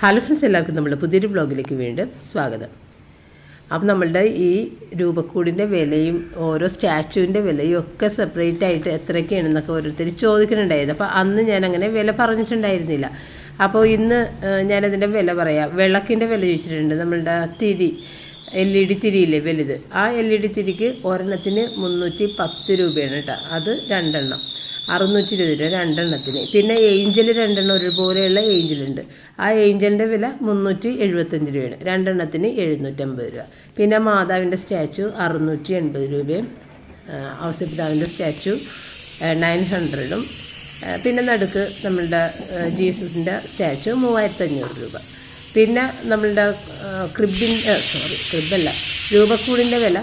Hello friends, എല്ലാവർക്കും നമ്മുടെ പുതിയൊരു വ്ളോഗിലേക്ക് വീണ്ടും സ്വാഗതം. അപ്പം നമ്മളുടെ ഈ രൂപക്കൂടിൻ്റെ വിലയും ഓരോ സ്റ്റാച്ചുവിൻ്റെ വിലയും ഒക്കെ സെപ്പറേറ്റ് ആയിട്ട് എത്രയൊക്കെയാണെന്നൊക്കെ ഓരോരുത്തർ ചോദിക്കുന്നുണ്ടായിരുന്നു. അപ്പോൾ അന്ന് ഞാനങ്ങനെ വില പറഞ്ഞിട്ടുണ്ടായിരുന്നില്ല. അപ്പോൾ ഇന്ന് ഞാനതിൻ്റെ വില പറയാം. വിളക്കിൻ്റെ വില ചോദിച്ചിട്ടുണ്ട്. നമ്മളുടെ തിരി LED തിരിയില്ലേ വലുത്, ആ LED തിരിക്ക് ഒരെണ്ണത്തിന് 310 രൂപയാണ് കേട്ടോ. അത് രണ്ടെണ്ണം 620 രൂപ രണ്ടെണ്ണത്തിന്. പിന്നെ ഏഞ്ചൽ രണ്ടെണ്ണം ഒരുപോലെയുള്ള ഏഞ്ചലുണ്ട്. ആ ഏഞ്ചലിൻ്റെ വില 375 രൂപയാണ്. രണ്ടെണ്ണത്തിന് 750 രൂപ. പിന്നെ മാതാവിൻ്റെ സ്റ്റാച്ചു 680 രൂപയും ഔസപിതാവിൻ്റെ സ്റ്റാച്ചു 900ഉം പിന്നെ നടുക്ക് നമ്മളുടെ ജീസസിൻ്റെ സ്റ്റാച്ചു 3500 രൂപ. പിന്നെ നമ്മളുടെ ക്രിബല്ല രൂപക്കൂടിൻ്റെ വില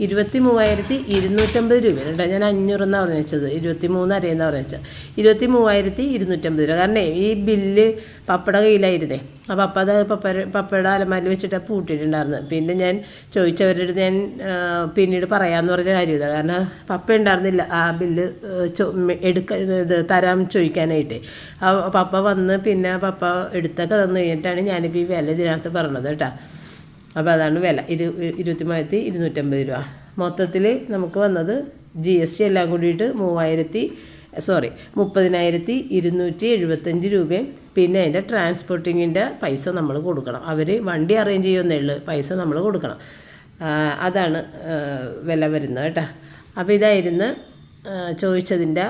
23,250 രൂപയാണ് കേട്ടോ. ഞാൻ 500 എന്നാണ് പറഞ്ഞു വെച്ചത്, 23 അറിയുന്നതാണ് പറഞ്ഞു വെച്ചത്. 23,250 രൂപ. കാരണം ഈ ബില്ല് പപ്പട കയ്യിലായിരുന്നേ. അപ്പോൾ അത് പപ്പയുടെ അലമാരിൽ വെച്ചിട്ട് പൂട്ടിയിട്ടുണ്ടായിരുന്നു. പിന്നെ ഞാൻ ചോദിച്ചവരുടെ അടുത്ത് ഞാൻ പിന്നീട് പറയാമെന്ന് പറഞ്ഞ കാര്യം ഇതാണ്. കാരണം പപ്പ ഉണ്ടായിരുന്നില്ല ആ ബില്ല് തരാൻ ചോദിക്കാനായിട്ട്. പപ്പ വന്ന് പിന്നെ പപ്പ എടുത്തൊക്കെ തന്നു കഴിഞ്ഞിട്ടാണ് ഞാനിപ്പോൾ ഈ വില ഇതിനകത്ത് പറഞ്ഞത് കേട്ടോ. അപ്പോൾ അതാണ് വില 23,250 രൂപ. മൊത്തത്തിൽ നമുക്ക് വന്നത് GST എല്ലാം കൂടിയിട്ട് 30,275 രൂപയും പിന്നെ അതിൻ്റെ ട്രാൻസ്പോർട്ടിങ്ങിൻ്റെ പൈസ നമ്മൾ കൊടുക്കണം. അവർ വണ്ടി അറേഞ്ച് ചെയ്യുന്നേ ഉള്ളൂ, പൈസ നമ്മൾ കൊടുക്കണം. അതാണ് വില വരുന്നത് കേട്ടോ. അപ്പോൾ ഇതായിരുന്നു ചോദിച്ചതിൻ്റെ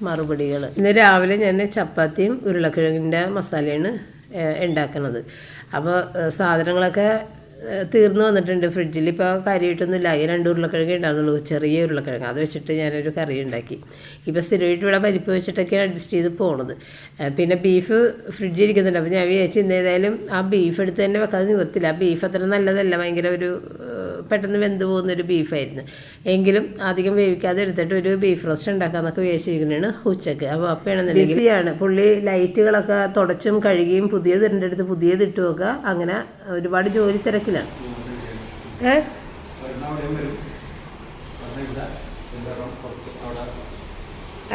മറുപടികൾ. ഇന്ന് രാവിലെ ഞാൻ ചപ്പാത്തിയും ഉരുളക്കിഴങ്ങിൻ്റെ മസാലയാണ് ഉണ്ടാക്കുന്നത്. അപ്പോൾ സാധനങ്ങളൊക്കെ തീർന്നു വന്നിട്ടുണ്ട് ഫ്രിഡ്ജിൽ. ഇപ്പോൾ കാര്യമായിട്ടൊന്നുമില്ല. ഈ 2 ഉരുളക്കിഴങ്ങ് ഉണ്ടാകുന്നുള്ളൂ, ചെറിയ ഉരുളക്കിഴങ്ങ്. അത് വെച്ചിട്ട് ഞാനൊരു കറി ഉണ്ടാക്കി. ഇപ്പോൾ സ്ഥിരമായിട്ട് ഇവിടെ പരിപ്പ് വെച്ചിട്ടൊക്കെയാണ് അഡ്ജസ്റ്റ് ചെയ്ത് പോണത്. പിന്നെ ബീഫ് ഫ്രിഡ്ജിൽ ഇരിക്കുന്നുണ്ട്. അപ്പോൾ ഞാൻ വിചാരിച്ചു ഇന്ന് ഏതായാലും ആ ബീഫ് എടുത്ത് തന്നെ വെക്കാതെ നിവർത്തില്ല. ആ ബീഫ് അത്ര നല്ലതല്ല, ഭയങ്കര ഒരു പെട്ടെന്ന് വെന്ത് പോകുന്നൊരു ബീഫായിരുന്നു. എങ്കിലും അധികം വേവിക്കാതെ എടുത്തിട്ട് ഒരു ബീഫ് റോസ്റ്റ് ഉണ്ടാക്കാമെന്നൊക്കെ വിചാരിച്ചിരിക്കുന്നതാണ് ഉച്ചയ്ക്ക്. അപ്പോൾ അപ്പോഴാണെന്നുണ്ടെങ്കിൽ ബിസിയാണ് പുള്ളി. ലൈറ്റുകളൊക്കെ തുടച്ചും കഴുകിയും പുതിയത് എൻ്റെ അടുത്ത് പുതിയത് ഇട്ട് വെക്കുക. അങ്ങനെ ഒരുപാട് ജോലി തിരക്കിലാണ്.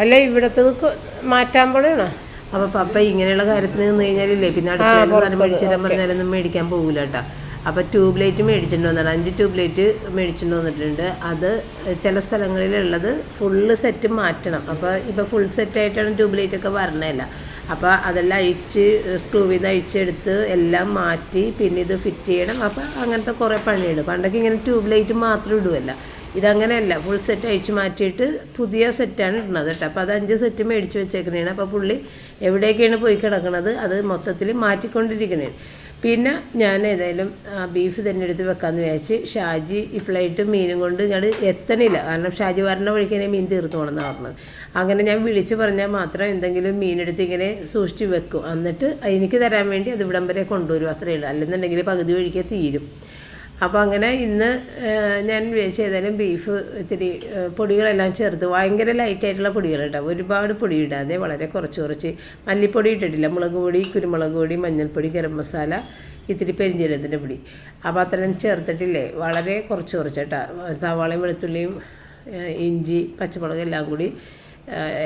അല്ല, ഇവിടത്തെ മാറ്റാൻ പോലെയാണോ? അപ്പോൾ പപ്പ ഇങ്ങനെയുള്ള കാര്യത്തിന് നിന്ന് കഴിഞ്ഞാലില്ലേ പിന്നെ അടുത്ത മേടിച്ചിടാൻ പറഞ്ഞാലൊന്നും മേടിക്കാൻ പോകില്ല കേട്ടോ. അപ്പോൾ ട്യൂബ് ലൈറ്റ് മേടിച്ചിട്ട് വന്നതാണ്. 5 ട്യൂബ് ലൈറ്റ് മേടിച്ചിട്ട് വന്നിട്ടുണ്ട്. അത് ചില സ്ഥലങ്ങളിലുള്ളത് ഫുള്ള് സെറ്റ് മാറ്റണം. അപ്പോൾ ഇപ്പോൾ ഫുൾ സെറ്റായിട്ടാണ് ട്യൂബ് ലൈറ്റൊക്കെ വരണമല്ല. അപ്പോൾ അതെല്ലാം സ്ക്രൂവിൽ നിന്ന് അഴിച്ചെടുത്ത് എല്ലാം മാറ്റി പിന്നെ ഇത് ഫിറ്റ് ചെയ്യണം. അപ്പോൾ അങ്ങനത്തെ കുറേ പണിയുണ്ട്. പണ്ടൊക്കെ ഇങ്ങനെ ട്യൂബ് ലൈറ്റ് മാത്രം ഇടുമല്ല, ഇതങ്ങനെയല്ല, ഫുൾ സെറ്റ് അഴിച്ച് മാറ്റിയിട്ട് പുതിയ സെറ്റാണ് ഇടുന്നത് കേട്ടോ. അപ്പോൾ അത് 5 സെറ്റ് മേടിച്ച് വെച്ചേക്കണേണ്. അപ്പോൾ പുള്ളി എവിടേക്കാണ് പോയി കിടക്കണത് അത് മൊത്തത്തിൽ മാറ്റിക്കൊണ്ടിരിക്കണേണ്. പിന്നെ ഞാൻ ഏതായാലും ബീഫ് തന്നെ എടുത്ത് വെക്കാമെന്ന് വിചാരിച്ച് ഷാജി ഇപ്പോഴായിട്ട് മീനും കൊണ്ട് ഇങ്ങോട്ട് എത്തണില്ല. കാരണം ഷാജി വരണ വഴിക്കന്നെ മീൻ തീർത്ത് പോകണമെന്നാണ് പറഞ്ഞത്. അങ്ങനെ ഞാൻ വിളിച്ച് പറഞ്ഞാൽ മാത്രം എന്തെങ്കിലും മീനെടുത്ത് ഇങ്ങനെ സൂക്ഷിച്ച് വെക്കും. എന്നിട്ട് എനിക്ക് തരാൻ വേണ്ടി അത് ഇവിടം വരെ കൊണ്ടുവരും, അത്രയേ ഉള്ളൂ. അല്ലെന്നുണ്ടെങ്കിൽ പകുതി വഴിക്ക് തീരും. അപ്പോൾ അങ്ങനെ ഇന്ന് ഞാൻ വിചാരിച്ചു ഏതായാലും ബീഫ് ഇത്തിരി പൊടികളെല്ലാം ചേർത്ത് ഭയങ്കര ലൈറ്റായിട്ടുള്ള പൊടികൾ കേട്ടോ. ഒരുപാട് പൊടി ഇടാതെ വളരെ കുറച്ച് മല്ലിപ്പൊടി ഇട്ടിട്ടില്ല, മുളക് പൊടി, കുരുമുളക് പൊടി, മഞ്ഞൾപ്പൊടി, ഗരം മസാല, ഇത്തിരി പെരിഞ്ജീരകത്തിൻ്റെ പൊടി. അപ്പോൾ അത്രയും ചേർത്തിട്ടില്ലേ, വളരെ കുറച്ച് കേട്ടോ. സവാളയും വെളുത്തുള്ളിയും ഇഞ്ചി പച്ചമുളക് എല്ലാം കൂടി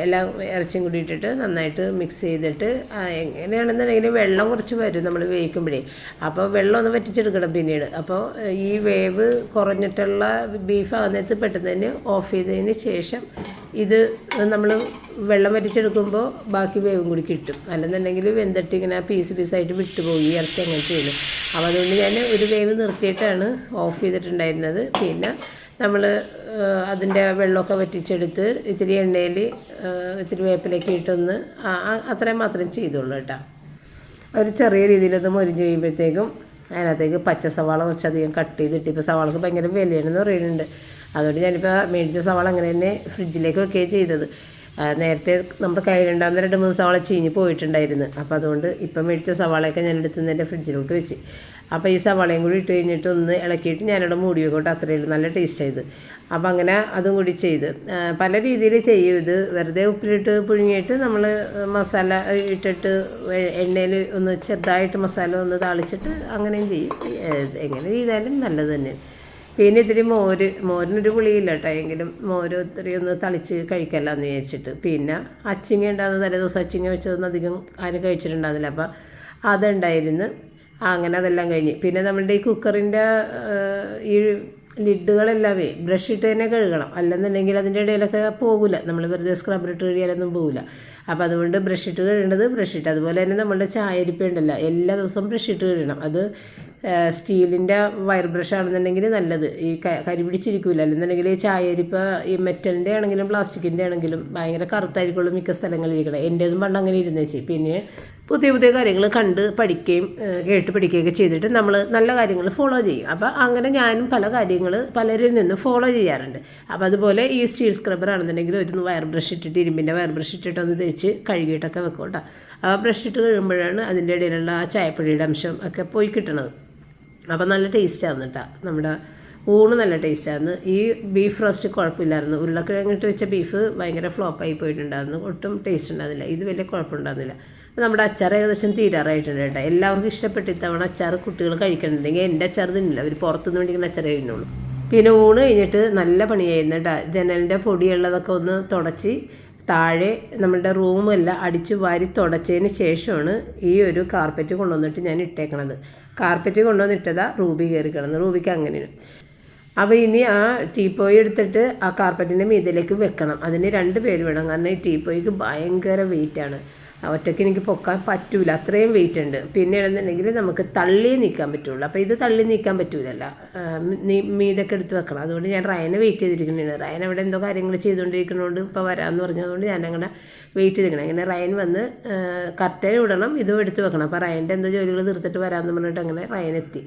എല്ലാം ഇറച്ചിയും കൂടി ഇട്ടിട്ട് നന്നായിട്ട് മിക്സ് ചെയ്തിട്ട് എങ്ങനെയാണെന്നുണ്ടെങ്കിൽ വെള്ളം കുറച്ച് വരും നമ്മൾ വേവിക്കുമ്പോഴേ. അപ്പോൾ വെള്ളം ഒന്ന് വറ്റിച്ചെടുക്കണം പിന്നീട്. അപ്പോൾ ഈ വേവ് കുറഞ്ഞിട്ടുള്ള ബീഫ് ആകുന്നേരത്ത് പെട്ടെന്ന് തന്നെ ഓഫ് ചെയ്തതിന് ശേഷം ഇത് നമ്മൾ വെള്ളം വറ്റിച്ചെടുക്കുമ്പോൾ ബാക്കി വേവും കൂടി കിട്ടും. അല്ലെന്നുണ്ടെങ്കിൽ വെന്തിട്ട് ഇങ്ങനെ പീസായിട്ട് വിട്ടുപോയി ഇറച്ചി അങ്ങനെ ചെയ്യുന്നു. അപ്പോൾ അതുകൊണ്ട് ഞാൻ ഒരു വേവ് നിർത്തിയിട്ടാണ് ഓഫ് ചെയ്തിട്ടുണ്ടായിരുന്നത്. പിന്നെ നമ്മൾ അതിൻ്റെ വെള്ളമൊക്കെ വറ്റിച്ചെടുത്ത് ഇത്തിരി എണ്ണയിൽ ഇത്തിരി വേപ്പിലൊക്കെ ഇട്ടൊന്ന് അത്രയും മാത്രം ചെയ്തുള്ളൂ കേട്ടോ. ഒരു ചെറിയ രീതിയിലത് മൊരിഞ്ഞ് കഴിയുമ്പോഴത്തേക്കും അതിനകത്തേക്ക് പച്ച സവാള കുറച്ചധികം കട്ട് ചെയ്തിട്ട്, ഇപ്പോൾ സവാളക്ക് ഭയങ്കര വിലയാണെന്ന് പറയുന്നുണ്ട്. അതുകൊണ്ട് ഞാനിപ്പോൾ മേടിച്ച സവാള അങ്ങനെ തന്നെ ഫ്രിഡ്ജിലേക്ക് വെക്കുകയും ചെയ്തത്. നേരത്തെ നമ്മുടെ കയ്യിലുണ്ടാകുന്ന 2-3 സവാള ചീഞ്ഞ് പോയിട്ടുണ്ടായിരുന്നു. അപ്പോൾ അതുകൊണ്ട് ഇപ്പം മേടിച്ച സവാളയൊക്കെ ഞാൻ എടുത്ത് എൻ്റെ ഫ്രിഡ്ജിലോട്ട് വെച്ച്. അപ്പോൾ ഈ സവാളയും കൂടി ഇട്ട് കഴിഞ്ഞിട്ട് ഒന്ന് ഇളക്കിയിട്ട് ഞാനിവിടെ മൂടി വെക്കോട്ടെ, അത്രയും നല്ല ടേസ്റ്റായത്. അപ്പോൾ അങ്ങനെ അതും കൂടി ചെയ്ത് പല രീതിയിൽ ചെയ്യും. ഇത് വെറുതെ ഉപ്പിലിട്ട് പുഴുങ്ങിയിട്ട് നമ്മൾ മസാല ഇട്ടിട്ട് എണ്ണയിൽ ഒന്ന് ചെറുതായിട്ട് മസാല ഒന്ന് താളിച്ചിട്ട് അങ്ങനെയും ചെയ്യും. എങ്ങനെ ചെയ്താലും നല്ലത് തന്നെ. പിന്നെ ഇത്തിരി മോരിനൊരു പുളിയില്ല കേട്ടോ, എങ്കിലും മോര് ഇത്തിരി ഒന്ന് തളിച്ച് കഴിക്കല്ല എന്ന് വിചാരിച്ചിട്ട്. പിന്നെ അച്ചിങ്ങ ഉണ്ടാകുന്ന തലേ ദിവസം അച്ചിങ്ങ വെച്ചതൊന്നും അധികം ആരും കഴിച്ചിട്ടുണ്ടാകുന്നില്ല. അപ്പോൾ അതുണ്ടായിരുന്നു. അങ്ങനെ അതെല്ലാം കഴിഞ്ഞ് പിന്നെ നമ്മളുടെ ഈ കുക്കറിൻ്റെ ഈ ലിഡുകളെല്ലാമേ ബ്രഷ് ഇട്ട് തന്നെ കഴുകണം, അല്ലെന്നുണ്ടെങ്കിൽ അതിൻ്റെ ഇടയിലൊക്കെ പോകില്ല, നമ്മൾ വെറുതെ സ്ക്രബ്ബർ ഇട്ട് കഴുകിയാലൊന്നും പോകില്ല. അപ്പോൾ അതുകൊണ്ട് ബ്രഷ് ഇട്ട് കഴുകേണ്ടത് ബ്രഷ് ഇട്ട്. അതുപോലെ തന്നെ നമ്മളുടെ ചായരിപ്പ ഉണ്ടല്ലോ, എല്ലാ ദിവസവും ബ്രഷ് ഇട്ട് കഴുകണം. അത് സ്റ്റീലിൻ്റെ വയർ ബ്രഷ് ആണെന്നുണ്ടെങ്കിൽ നല്ലത്, ഈ കരി പിടിച്ചിരിക്കില്ല. അല്ലെന്നുണ്ടെങ്കിൽ ഈ ചായരിപ്പ ഈ മെറ്റലിൻ്റെ ആണെങ്കിലും പ്ലാസ്റ്റിക്കിൻ്റെ ആണെങ്കിലും ഭയങ്കര കറുത്തായിരിക്കുള്ളൂ മിക്ക സ്ഥലങ്ങളിൽ ഇരിക്കണം. എൻ്റേതും പണ്ട് അങ്ങനെ ഇരുന്ന് വെച്ച് പിന്നെ പുതിയ പുതിയ കാര്യങ്ങൾ കണ്ട് പഠിക്കുകയും കേട്ട് പഠിക്കുകയൊക്കെ ചെയ്തിട്ട് നമ്മൾ നല്ല കാര്യങ്ങൾ ഫോളോ ചെയ്യും. അപ്പോൾ അങ്ങനെ ഞാനും പല കാര്യങ്ങൾ പലരിൽ നിന്നും ഫോളോ ചെയ്യാറുണ്ട്. അപ്പോൾ അതുപോലെ ഈ സ്റ്റീൽ സ്ക്രബ്ബർ ആണെന്നുണ്ടെങ്കിൽ ഒരു വയർ ബ്രഷ് ഇട്ടിട്ട് ഇരുമ്പിൻ്റെ വയർ ബ്രഷ് ഇട്ടിട്ടൊന്ന് തേച്ച് കഴുകിയിട്ടൊക്കെ വെക്കും കേട്ടോ. ആ ബ്രഷ് ഇട്ട് കഴിയുമ്പോഴാണ് അതിൻ്റെ ഇടയിലുള്ള ആ ചായപ്പൊടിയുടെ അംശം ഒക്കെ പോയി കിട്ടണത്. അപ്പോൾ നല്ല ടേസ്റ്റായിരുന്നു കേട്ടോ, നമ്മുടെ ഊണ് നല്ല ടേസ്റ്റായിരുന്നു. ഈ ബീഫ് റോസ്റ്റ് കുഴപ്പമില്ലായിരുന്നു. ഉരുളക്കിഴങ്ങിട്ട് വെച്ച ബീഫ് ഭയങ്കര ഫ്ലോപ്പായി പോയിട്ടുണ്ടായിരുന്നു, ഒട്ടും ടേസ്റ്റ് ഉണ്ടായിരുന്നില്ല. ഇത് വലിയ കുഴപ്പമുണ്ടായിരുന്നില്ല. നമ്മുടെ അച്ചാർ ഏകദേശം തീരാറായിട്ടുണ്ട് കേട്ടോ. എല്ലാവർക്കും ഇഷ്ടപ്പെട്ട് ഇത്തവണ അച്ചാർ കുട്ടികൾ കഴിക്കണമെന്നുണ്ടെങ്കിൽ എൻ്റെ അച്ചാർ തിന്നില്ല, അവർ പുറത്തുനിന്ന് മേടിക്കുന്ന അച്ചാർ കഴിക്കുന്നുള്ളൂ. പിന്നെ ഊണ് കഴിഞ്ഞിട്ട് നല്ല പണിയായിരുന്നു കേട്ടോ. ജനലിൻ്റെ പൊടിയുള്ളതൊക്കെ ഒന്ന് തുടച്ച് താഴെ നമ്മളുടെ റൂമെല്ലാം അടിച്ച് വാരി തുടച്ചതിന് ശേഷമാണ് ഈ ഒരു കാർപ്പറ്റ് കൊണ്ടുവന്നിട്ട് ഞാൻ ഇട്ടേക്കണത്. കാർപ്പറ്റ് കൊണ്ടുവന്നിട്ടതാ റൂബി കയറി കിടന്ന്, റൂബിക്ക് അങ്ങനെയാണ്. അപ്പോൾ ഇനി ആ ടീപ്പോയി എടുത്തിട്ട് ആ കാർപ്പറ്റിൻ്റെ മീതിലേക്ക് വെക്കണം. അതിന് 2 പേര് വേണം, കാരണം ഈ ടീപ്പോയിക്ക് ഭയങ്കര വെയിറ്റാണ്. ഒറ്റയ്ക്ക് എനിക്ക് പൊക്കാൻ പറ്റൂല, അത്രയും വെയിറ്റ് ഉണ്ട്. പിന്നെ ആണെന്നുണ്ടെങ്കിൽ നമുക്ക് തള്ളി നീക്കാൻ പറ്റുള്ളൂ. അപ്പോൾ ഇത് തള്ളി നീക്കാൻ പറ്റൂലല്ലോ, മീതൊക്കെ എടുത്ത് വെക്കണം. അതുകൊണ്ട് ഞാൻ റയനെ വെയിറ്റ് ചെയ്തിരിക്കുന്നതാണ്. റയൻ അവിടെ എന്തോ കാര്യങ്ങൾ ചെയ്തുകൊണ്ടിരിക്കുന്നതുകൊണ്ട് ഇപ്പോൾ വരാമെന്ന് പറഞ്ഞതുകൊണ്ട് ഞാനങ്ങനെ വെയിറ്റ് ചെയ്തിരിക്കണം. അങ്ങനെ റയൻ വന്ന് കർട്ടൻ ഇടണം, ഇതും എടുത്ത് വെക്കണം. അപ്പോൾ റയൻ്റെ എന്തോ ജോലികൾ തീർത്തിട്ട് വരാമെന്ന് പറഞ്ഞിട്ട് അങ്ങനെ റയൻ എത്തി.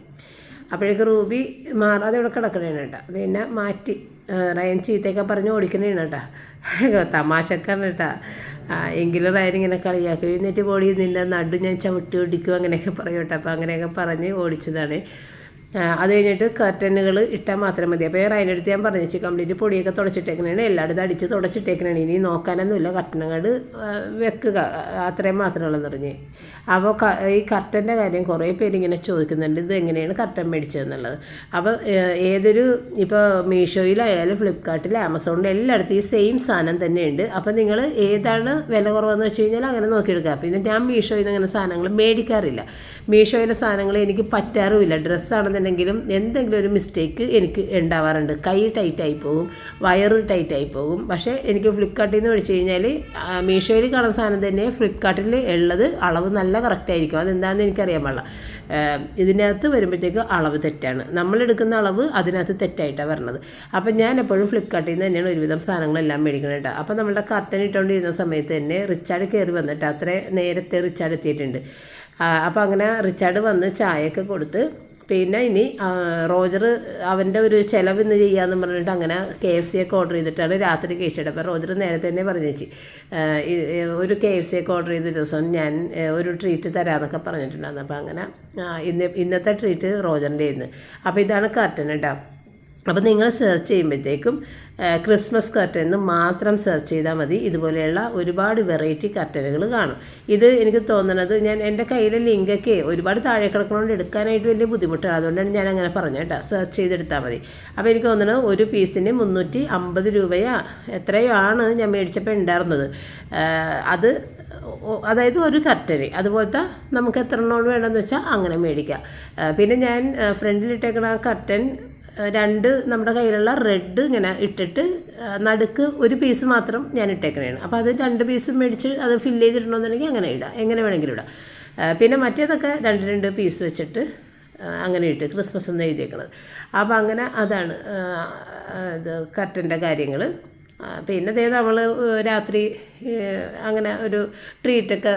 അപ്പോഴേക്ക് റൂബി മാറാതെ ഇവിടെ കിടക്കണേണ് കേട്ടോ. പിന്നെ മാറ്റി റയൻ ചീത്തയൊക്കെ പറഞ്ഞ് ഓടിക്കണേണ് കേട്ടോ, തമാശക്കാണ് കേട്ടോ. എങ്കിലും റയൻ ഇങ്ങനെ കളിയാക്കി എന്നിട്ട് ബോഡി നിൻ്റെ നടു ഞാൻ ചവിട്ടി ഓടിക്കും അങ്ങനെയൊക്കെ പറയും കേട്ടോ. അപ്പോൾ അങ്ങനെയൊക്കെ പറഞ്ഞ് ഓടിച്ചതാണ്. അത് കഴിഞ്ഞിട്ട് കർട്ടനുകൾ ഇട്ടാൽ മാത്രം മതി. അപ്പോൾ റയൻ്റെ അടുത്ത് ഞാൻ പറഞ്ഞു കംപ്ലീറ്റ് പൊടിയൊക്കെ തുടച്ചിട്ടേക്കണേണ്, എല്ലായിടത്തും അടിച്ച് തുടച്ചിട്ടേക്കണേണ്, ഇനി നോക്കാനൊന്നുമില്ല, കർട്ടനുകൾ വെക്കുക അത്രയും മാത്രമുള്ളതെന്ന് പറഞ്ഞ്. അപ്പോൾ ഈ കർട്ടൻ്റെ കാര്യം കുറേ പേരിങ്ങനെ ചോദിക്കുന്നുണ്ട്, ഇത് എങ്ങനെയാണ് കർട്ടൻ മേടിച്ചതെന്നുള്ളത്. അപ്പോൾ ഏതൊരു ഇപ്പോൾ മീഷോയിലായാലും ഫ്ലിപ്കാർട്ടിൽ ആമസോണിൽ എല്ലായിടത്തും ഈ സെയിം സാധനം തന്നെയുണ്ട്. അപ്പോൾ നിങ്ങൾ ഏതാണ് വില കുറവെന്ന് വെച്ച് കഴിഞ്ഞാൽ അങ്ങനെ നോക്കിയെടുക്കുക. പിന്നെ ഞാൻ മീഷോയിൽ നിന്ന് അങ്ങനെ സാധനങ്ങൾ മേടിക്കാറില്ല. മീഷോയിലെ സാധനങ്ങൾ എനിക്ക് പറ്റാറുമില്ല. ഡ്രസ്സാണെന്നുണ്ടെങ്കിലും എന്തെങ്കിലും ഒരു മിസ്റ്റേക്ക് എനിക്ക് ഉണ്ടാവാറുണ്ട്. കൈ ടൈറ്റായി പോകും, വയറ് ടൈറ്റായി പോകും. പക്ഷേ എനിക്ക് ഫ്ലിപ്കാർട്ടിൽ നിന്ന് മേടിച്ച് കഴിഞ്ഞാൽ മീഷോയിൽ കാണുന്ന സാധനം തന്നെ ഫ്ലിപ്കാർട്ടിൽ ഉള്ളത് അളവ് നല്ല കറക്റ്റായിരിക്കും. അതെന്താണെന്ന് എനിക്കറിയാൻ പാടില്ല. ഇതിനകത്ത് വരുമ്പോഴത്തേക്ക് അളവ് തെറ്റാണ്, നമ്മളെടുക്കുന്ന അളവ് അതിനകത്ത് തെറ്റായിട്ടാണ് വരണത്. അപ്പം ഞാൻ എപ്പോഴും ഫ്ലിപ്കാർട്ടിൽ നിന്ന് തന്നെയാണ് ഒരുവിധം സാധനങ്ങളെല്ലാം മേടിക്കുന്നത് കേട്ടോ. അപ്പം നമ്മളുടെ കർട്ടൻ ഇട്ടുകൊണ്ടിരുന്ന സമയത്ത് തന്നെ റിച്ചാർഡ് കയറി വന്നിട്ട് അത്രേ നേരത്തെ റിച്ചാർഡ് എത്തിയിട്ടുണ്ട്. അപ്പോൾ അങ്ങനെ റിച്ചാർഡ് വന്ന് ചായയൊക്കെ കൊടുത്ത് പിന്നെ ഇനി റോജർ അവൻ്റെ ഒരു ചിലവ് ഇന്ന് ചെയ്യാമെന്ന് പറഞ്ഞിട്ട് അങ്ങനെ KFC ഒക്കെ ഓർഡർ ചെയ്തിട്ടാണ് രാത്രി കഴിച്ചത്. അപ്പോൾ റോജർ നേരത്തെ തന്നെ പറഞ്ഞു വെച്ച് ഒരു KFC ഒക്കെ ഓർഡർ ചെയ്ത ദിവസം ഞാൻ ഒരു ട്രീറ്റ് തരാമെന്നൊക്കെ പറഞ്ഞിട്ടുണ്ടായിരുന്നു. അപ്പോൾ അങ്ങനെ ഇന്നത്തെ ട്രീറ്റ് റോജറിൻ്റെ ആയിരുന്നു. അപ്പോൾ ഇതാണ് കർട്ടൻ കേട്ടോ. അപ്പോൾ നിങ്ങൾ സെർച്ച് ചെയ്യുമ്പോഴത്തേക്കും ക്രിസ്മസ് കർട്ടൻ എന്ന് മാത്രം സെർച്ച് ചെയ്താൽ മതി. ഇതുപോലെയുള്ള ഒരുപാട് വെറൈറ്റി കർട്ടനുകൾ കാണും. ഇത് എനിക്ക് തോന്നുന്നത് ഞാൻ എൻ്റെ കയ്യിലെ ലിങ്കൊക്കെ ഒരുപാട് താഴെ കിടക്കുന്നതുകൊണ്ട് എടുക്കാനായിട്ട് വലിയ ബുദ്ധിമുട്ടാണ്. അതുകൊണ്ടാണ് ഞാൻ അങ്ങനെ പറഞ്ഞത് കേട്ടോ, സെർച്ച് ചെയ്തെടുത്താൽ മതി. അപ്പോൾ എനിക്ക് തോന്നുന്നത് ഒരു പീസിന് 350 രൂപയോ എത്രയോ ആണ് ഞാൻ മേടിച്ചപ്പോൾ ഉണ്ടായിരുന്നത്. അതായത് ഒരു കർട്ടന് അതുപോലത്തെ നമുക്ക് എത്ര എണ്ണം വേണമെന്ന് വെച്ചാൽ അങ്ങനെ മേടിക്കാം. പിന്നെ ഞാൻ ഫ്രണ്ടിലിട്ടേക്കണ കർട്ടൻ 2 നമ്മുടെ കയ്യിലുള്ള റെഡ് ഇങ്ങനെ ഇട്ടിട്ട് നടുക്ക് ഒരു പീസ് മാത്രം ഞാൻ ഇട്ടേക്കണേണ്. അപ്പോൾ അത് 2 പീസ് മേടിച്ച് അത് ഫില്ല് ചെയ്തിടണമെന്നുണ്ടെങ്കിൽ അങ്ങനെ ഇടാം, എങ്ങനെ വേണമെങ്കിലും ഇടാം. പിന്നെ മറ്റേതൊക്കെ 2 പീസ് വെച്ചിട്ട് അങ്ങനെ ഇട്ട് ക്രിസ്മസ് എന്ന് എഴുതിയേക്കണത്. അപ്പോൾ അങ്ങനെ അതാണ് ഇത് കർട്ടൻ്റെ കാര്യങ്ങൾ. പിന്നെ അതേ നമ്മൾ രാത്രി അങ്ങനെ ഒരു ട്രീറ്റൊക്കെ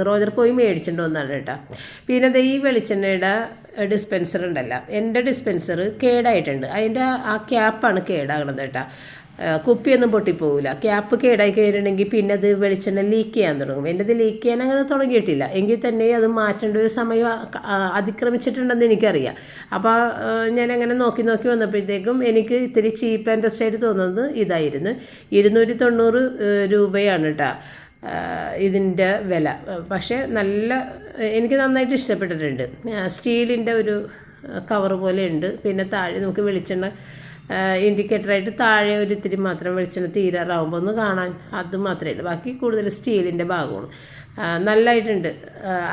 റോജർ പോയി മേടിച്ചിട്ട് വന്നാണ് കേട്ടോ. പിന്നെ അതേ ഈ വെളിച്ചെണ്ണയുടെ ഡിസ്പെൻസർ ഉണ്ടല്ലോ, എൻ്റെ ഡിസ്പെൻസർ കേടായിട്ടുണ്ട്. അതിൻ്റെ ആ ക്യാപ്പാണ് കേടാകണത് കേട്ടോ. കുപ്പിയൊന്നും പൊട്ടിപ്പോവില്ല. ക്യാപ്പ് കേടായി കഴിഞ്ഞിട്ടുണ്ടെങ്കിൽ പിന്നെ അത് വെളിച്ചെണ്ണ ലീക്ക് ചെയ്യാൻ തുടങ്ങും. എൻ്റെ അത് ലീക്ക് ചെയ്യാൻ അങ്ങനെ തുടങ്ങിയിട്ടില്ല, എങ്കിൽ തന്നെ അത് മാറ്റേണ്ട ഒരു സമയം അതിക്രമിച്ചിട്ടുണ്ടെന്ന് എനിക്കറിയാം. അപ്പോൾ ഞാനങ്ങനെ നോക്കി വന്നപ്പോഴത്തേക്കും എനിക്ക് ഇത്തിരി ചീപ്പ് ആൻഡ് ബെസ്റ്റ് ആയിട്ട് തോന്നുന്നത് ഇതായിരുന്നു. 290 രൂപയാണ് കേട്ടോ ഇതിൻ്റെ വില. പക്ഷേ എനിക്ക് നന്നായിട്ട് ഇഷ്ടപ്പെട്ടിട്ടുണ്ട്. സ്റ്റീലിൻ്റെ ഒരു കവർ പോലെ ഉണ്ട്. പിന്നെ താഴെ നമുക്ക് വെളിച്ചെണ്ണ ഇൻഡിക്കേറ്ററായിട്ട് താഴെ ഒരിത്തിരി മാത്രം വെളിച്ചെണ്ണ തീരാറാവുമ്പോൾ ഒന്ന് കാണാൻ അത് മാത്രമേ ഉള്ളൂ. ബാക്കി കൂടുതൽ സ്റ്റീലിൻ്റെ ഭാഗമാണ്. നല്ലതായിട്ടുണ്ട്.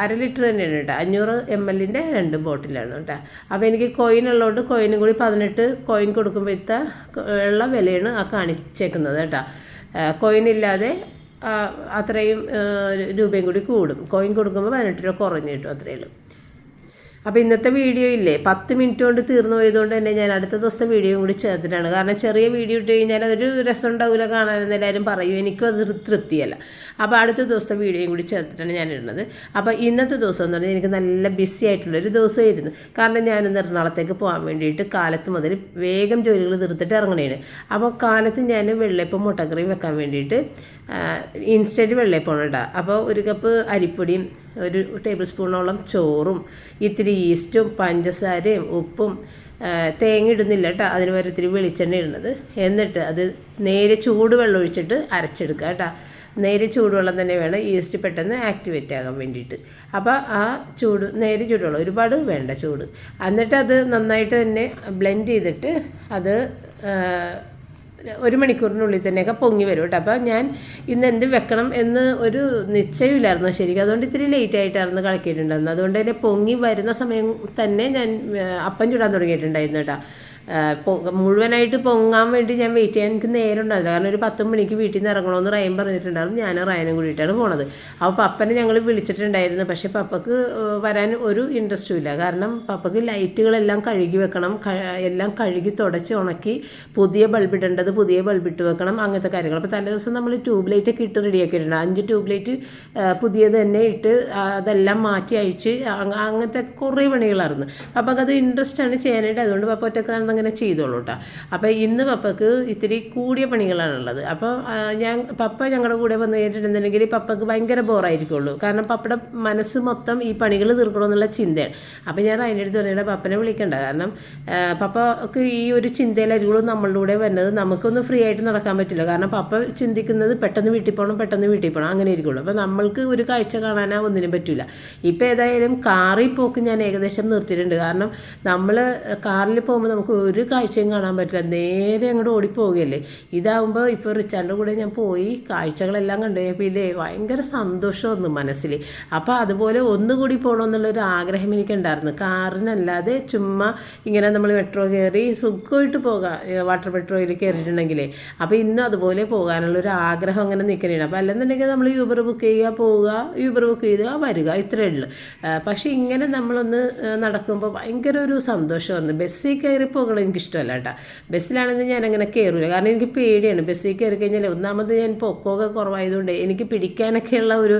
1/2 ലിറ്റർ തന്നെയാണ് കേട്ടോ, 500 ml 2 ബോട്ടിലാണ് കേട്ടോ. അപ്പോൾ എനിക്ക് കോയിൻ ഉള്ളതുകൊണ്ട് കോയിനും കൂടി 18 കോയിൻ കൊടുക്കുമ്പോഴത്തെ ഉള്ള വിലയാണ് ആ കാണിച്ചേക്കുന്നത് കേട്ടോ. കോയിൻ ഇല്ലാതെ അത്രയും രൂപയും കൂടി കൂടും. കോയിൻ കൊടുക്കുമ്പോൾ 18 രൂപ കുറഞ്ഞു കിട്ടും, അത്രയേ ഉള്ളൂ. അപ്പോൾ ഇന്നത്തെ വീഡിയോ ഇല്ലേ 10 മിനിറ്റ് കൊണ്ട് തീർന്നു പോയതുകൊണ്ട് തന്നെ ഞാൻ അടുത്ത ദിവസത്തെ വീഡിയോയും കൂടി ചേർത്തിട്ടാണ്. കാരണം ചെറിയ വീഡിയോ ഇട്ട് കഴിഞ്ഞാൽ ഒരു രസം ഉണ്ടാവില്ല കാണാനെന്ന് എല്ലാവരും പറയും, എനിക്കും അത് തൃപ്തിയല്ല. അപ്പോൾ അടുത്ത ദിവസത്തെ വീഡിയോയും കൂടി ചേർത്തിട്ടാണ് ഞാൻ ഇടുന്നത്. അപ്പോൾ ഇന്നത്തെ ദിവസം എന്ന് പറഞ്ഞാൽ എനിക്ക് നല്ല ബിസി ആയിട്ടുള്ളൊരു ദിവസമായിരുന്നു. കാരണം ഞാൻ എറണാകുളത്തേക്ക് പോകാൻ വേണ്ടിയിട്ട് കാലത്ത് മുതൽ വേഗം ജോലികൾ തീർത്തിട്ട് ഇറങ്ങണേന്. അപ്പോൾ കാലത്ത് ഞാൻ വെള്ളയപ്പം മുട്ടക്കറിയും വെക്കാൻ വേണ്ടിയിട്ട് ഇൻസ്റ്റൻറ്റ് വെള്ളയപ്പമാണ് ഇടുക. അപ്പോൾ 1 കപ്പ് അരിപ്പൊടിയും 1 ടേബിൾ സ്പൂണോളം ചോറും ഇത്തിരി ഈസ്റ്റും പഞ്ചസാരയും ഉപ്പും തേങ്ങ ഇടുന്നില്ല കേട്ടോ, അതിന് വരെ ഇത്തിരി വെളിച്ചെണ്ണ ഇടുന്നത്. എന്നിട്ട് അത് നേരെ ചൂടുവെള്ളം ഒഴിച്ചിട്ട് അരച്ചെടുക്കുക കേട്ടോ. നേരെ ചൂടുവെള്ളം തന്നെ വേണം, ഈസ്റ്റ് പെട്ടെന്ന് ആക്ടിവേറ്റ് ആകാൻ വേണ്ടിയിട്ട്. അപ്പോൾ ആ നേരെ ചൂടുവെള്ളം, ഒരുപാട് വേണ്ട ചൂട്. എന്നിട്ട് അത് നന്നായിട്ട് തന്നെ ബ്ലെൻഡ് ചെയ്തിട്ട് അത് 1 മണിക്കൂറിനുള്ളിൽ തന്നെയൊക്കെ പൊങ്ങി വരും കേട്ടോ. അപ്പോൾ ഞാൻ ഇന്ന് എന്ത് വെക്കണം എന്ന് ഒരു നിശ്ചയമില്ലായിരുന്നു ശരിക്കും, അതുകൊണ്ട് ഇത്തിരി ലേറ്റ് ആയിട്ടായിരുന്നു കളിക്കിയിട്ടുണ്ടായിരുന്നു. അതുകൊണ്ട് തന്നെ പൊങ്ങി വരുന്ന സമയം തന്നെ ഞാൻ അപ്പം ചൂടാൻ തുടങ്ങിയിട്ടുണ്ടായിരുന്നു കേട്ടോ. മുഴുവനായിട്ട് പൊങ്ങാൻ വേണ്ടി ഞാൻ വെയിറ്റ് ചെയ്യാൻ എനിക്ക് നേരം ഉണ്ടാവില്ല. കാരണം ഒരു 10 മണിക്ക് വീട്ടിൽ നിന്ന് ഇറങ്ങണമെന്ന് റയൻ പറഞ്ഞിട്ടുണ്ടായിരുന്നു. ഞാൻ റയനും കൂടിയിട്ടാണ് പോണത്. അപ്പോൾ പപ്പനെ ഞങ്ങൾ വിളിച്ചിട്ടുണ്ടായിരുന്നു. പക്ഷേ പപ്പക്ക് വരാൻ ഒരു ഇൻട്രസ്റ്റും ഇല്ല. കാരണം പപ്പക്ക് ലൈറ്റുകളെല്ലാം കഴുകി വെക്കണം, എല്ലാം കഴുകി തുടച്ച് ഉണക്കി പുതിയ ബൾബ് ഇടേണ്ടത് പുതിയ ബൾബ് ഇട്ട് വെക്കണം, അങ്ങനത്തെ കാര്യങ്ങൾ. അപ്പോൾ തലേ ദിവസം നമ്മൾ ട്യൂബ് ലൈറ്റൊക്കെ ഇട്ട് റെഡിയാക്കിയിട്ടുണ്ട്. 5 ട്യൂബ് ലൈറ്റ് പുതിയത് തന്നെ ഇട്ട് അതെല്ലാം മാറ്റി അഴിച്ച് അങ്ങനത്തെ കുറേ പണികളായിരുന്നു. പപ്പക്ക് അത് ഇൻട്രസ്റ്റാണ് ചെയ്യാനായിട്ട്. അതുകൊണ്ട് പപ്പ ഒറ്റക്ക് അങ്ങനെ ചെയ്തോളൂ കേട്ടോ. അപ്പോൾ ഇന്ന് പപ്പക്ക് ഇത്തിരി കൂടിയ പണികളാണുള്ളത്. അപ്പോൾ പപ്പ ഞങ്ങളുടെ കൂടെ വന്നു കഴിഞ്ഞിട്ടുണ്ടെന്നുണ്ടെങ്കിൽ പപ്പക്ക് ഭയങ്കര ബോറായിരിക്കുള്ളൂ. കാരണം പപ്പയുടെ മനസ്സ് മൊത്തം ഈ പണികൾ തീർക്കണമെന്നുള്ള ചിന്തയാണ്. അപ്പോൾ ഞാൻ അതിനടുത്ത് പറഞ്ഞാൽ പപ്പനെ വിളിക്കണ്ട, കാരണം പപ്പക്ക് ഈ ഒരു ചിന്തയിലായിരിക്കുള്ളൂ നമ്മളുടെ കൂടെ വരുന്നത്. നമുക്കൊന്നും ഫ്രീ ആയിട്ട് നടക്കാൻ പറ്റില്ല. കാരണം പപ്പ ചിന്തിക്കുന്നത് പെട്ടെന്ന് വീട്ടിൽ പോകണം അങ്ങനെ ഇരിക്കുള്ളൂ. അപ്പോൾ നമ്മൾക്ക് ഒരു കാഴ്ച കാണാനോ ഒന്നിനും പറ്റില്ല. ഇപ്പോൾ ഏതായാലും കാറിൽ പോക്ക് ഞാൻ ഏകദേശം നിർത്തിയിട്ടുണ്ട്. കാരണം നമ്മൾ കാറിൽ പോകുമ്പോൾ നമുക്ക് ഒരു കാഴ്ചയും കാണാൻ പറ്റില്ല, നേരെ അങ്ങോട്ട് ഓടിപ്പോവുകയല്ലേ. ഇതാവുമ്പോൾ ഇപ്പോൾ റിച്ചാർഡിൻ്റെ കൂടെ ഞാൻ പോയി കാഴ്ചകളെല്ലാം കണ്ടു കഴിഞ്ഞപ്പില്ലേ ഭയങ്കര സന്തോഷമൊന്നും മനസ്സിൽ. അപ്പോൾ അതുപോലെ ഒന്നുകൂടി പോകണമെന്നുള്ളൊരു ആഗ്രഹം എനിക്കുണ്ടായിരുന്നു. കാറിനല്ലാതെ ചുമ്മാ ഇങ്ങനെ നമ്മൾ മെട്രോ കയറി സുഖമായിട്ട് പോകാം, വാട്ടർ മെട്രോയിൽ കയറിയിട്ടുണ്ടെങ്കിലേ. അപ്പോൾ ഇന്നും അതുപോലെ പോകാനുള്ളൊരു ആഗ്രഹം അങ്ങനെ നിൽക്കണേണ്. അപ്പോൾ അല്ലെന്നുണ്ടെങ്കിൽ നമ്മൾ യൂബർ ബുക്ക് ചെയ്യുക, പോവുക, യൂബർ ബുക്ക് ചെയ്യുക, വരിക, ഇത്രയേ ഉള്ളൂ. പക്ഷേ ഇങ്ങനെ നമ്മളൊന്ന് നടക്കുമ്പോൾ ഭയങ്കര ഒരു സന്തോഷമാണ്. ബസ്സിൽ കയറി പോകണം എനിക്കിഷ്ടമല്ല കേട്ടോ. ബസ്സിലാണെങ്കിൽ ഞാനങ്ങനെ കയറില്ല, കാരണം എനിക്ക് പേടിയാണ്. ബസ്സിൽ കയറി കഴിഞ്ഞാൽ ഒന്നാമത് ഞാൻ പൊക്കമൊക്കെ കുറവായതുകൊണ്ട് എനിക്ക് പിടിക്കാനൊക്കെയുള്ള ഒരു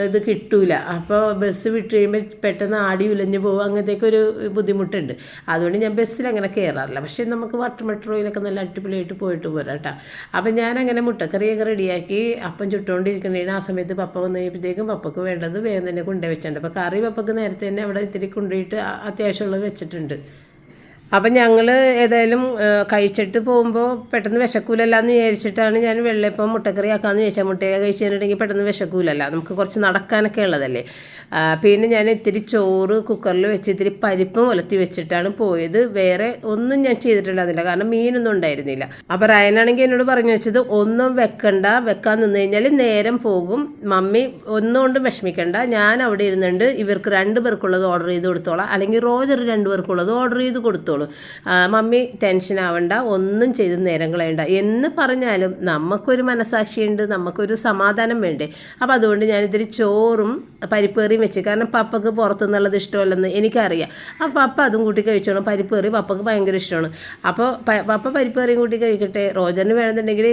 ഇത് കിട്ടൂല. അപ്പോൾ ബസ് വിട്ട് കഴിയുമ്പോൾ പെട്ടെന്ന് ആടി ഉലഞ്ഞു പോകും, അങ്ങനത്തേക്ക് ഒരു ബുദ്ധിമുട്ടുണ്ട്. അതുകൊണ്ട് ഞാൻ ബസ്സിൽ അങ്ങനെ കയറാറില്ല. പക്ഷേ നമുക്ക് വാട്ടർ മെട്രോയിലൊക്കെ നല്ല അടിപൊളിയായിട്ട് പോയിട്ട് പോരാം കേട്ടോ. അപ്പം ഞാനങ്ങനെ മുട്ടക്കറിയൊക്കെ റെഡിയാക്കി അപ്പം ചുട്ടുകൊണ്ടിരിക്കുന്നതിന് ആ സമയത്ത് പപ്പ വന്നു കഴിയുമ്പോഴത്തേക്കും പപ്പക്ക് വേണ്ടത് വേഗം തന്നെ കൊണ്ടുപോയി വെച്ചിട്ടുണ്ട്. അപ്പോൾ കറി പപ്പക്ക് നേരത്തെ തന്നെ അവിടെ ഇത്തിരി കൊണ്ടുപോയിട്ട് അത്യാവശ്യമുള്ളത് വെച്ചിട്ടുണ്ട്. അപ്പം ഞങ്ങൾ ഏതായാലും കഴിച്ചിട്ട് പോകുമ്പോൾ പെട്ടെന്ന് വിശക്കൂലല്ല എന്ന് വിചാരിച്ചിട്ടാണ് ഞാൻ വെള്ളയപ്പം മുട്ടക്കറി ആക്കാമെന്ന് ചോദിച്ചാൽ. മുട്ടയൊക്കെ കഴിച്ച് കഴിഞ്ഞിട്ടുണ്ടെങ്കിൽ പെട്ടെന്ന് വിശക്കൂലല്ല, നമുക്ക് കുറച്ച് നടക്കാനൊക്കെ ഉള്ളതല്ലേ. പിന്നെ ഞാൻ ഇത്തിരി ചോറ് കുക്കറിൽ വെച്ച് ഇത്തിരി പരിപ്പും ഉലത്തി വെച്ചിട്ടാണ് പോയത്. വേറെ ഒന്നും ഞാൻ ചെയ്തിട്ടുണ്ടായിരുന്നില്ല, കാരണം മീനൊന്നും ഉണ്ടായിരുന്നില്ല. അപ്പോൾ റയനാണെങ്കിൽ എന്നോട് പറഞ്ഞു വെച്ചത് ഒന്നും വെക്കാൻ നിന്ന് കഴിഞ്ഞാൽ നേരം പോകും, മമ്മി ഒന്നുകൊണ്ടും വിഷമിക്കണ്ട, ഞാൻ അവിടെ ഇരുന്നുണ്ട് ഇവർക്ക് 2 പേർക്കുള്ളത് ഓർഡർ ചെയ്ത് കൊടുത്തോളാം, അല്ലെങ്കിൽ റോജർ 2 പേർക്കുള്ളത് ഓർഡർ ചെയ്ത് കൊടുത്തോളൂ, മമ്മി ടെൻഷൻ ആവണ്ട, ഒന്നും ചെയ്ത് നേരം കളയണ്ട എന്ന് പറഞ്ഞാലും നമുക്കൊരു മനസാക്ഷിയുണ്ട്, നമുക്കൊരു സമാധാനം വേണ്ടേ. അപ്പോൾ അതുകൊണ്ട് ഞാനിത്തിരി ചോറും പരിപ്പ് കറിയും വെച്ച്, കാരണം പപ്പക്ക് പുറത്തുനിന്നുള്ളത് ഇഷ്ടമല്ലെന്ന് എനിക്കറിയാം. അപ്പോൾ പപ്പ അതും കൂട്ടി കഴിച്ചോണം. പരിപ്പ് കറി പപ്പക്ക് ഭയങ്കര ഇഷ്ടമാണ്. അപ്പോൾ പപ്പ പരിപ്പ് കറിയും കൂട്ടി കഴിക്കട്ടെ. റോജറിന് വേണമെന്നുണ്ടെങ്കിൽ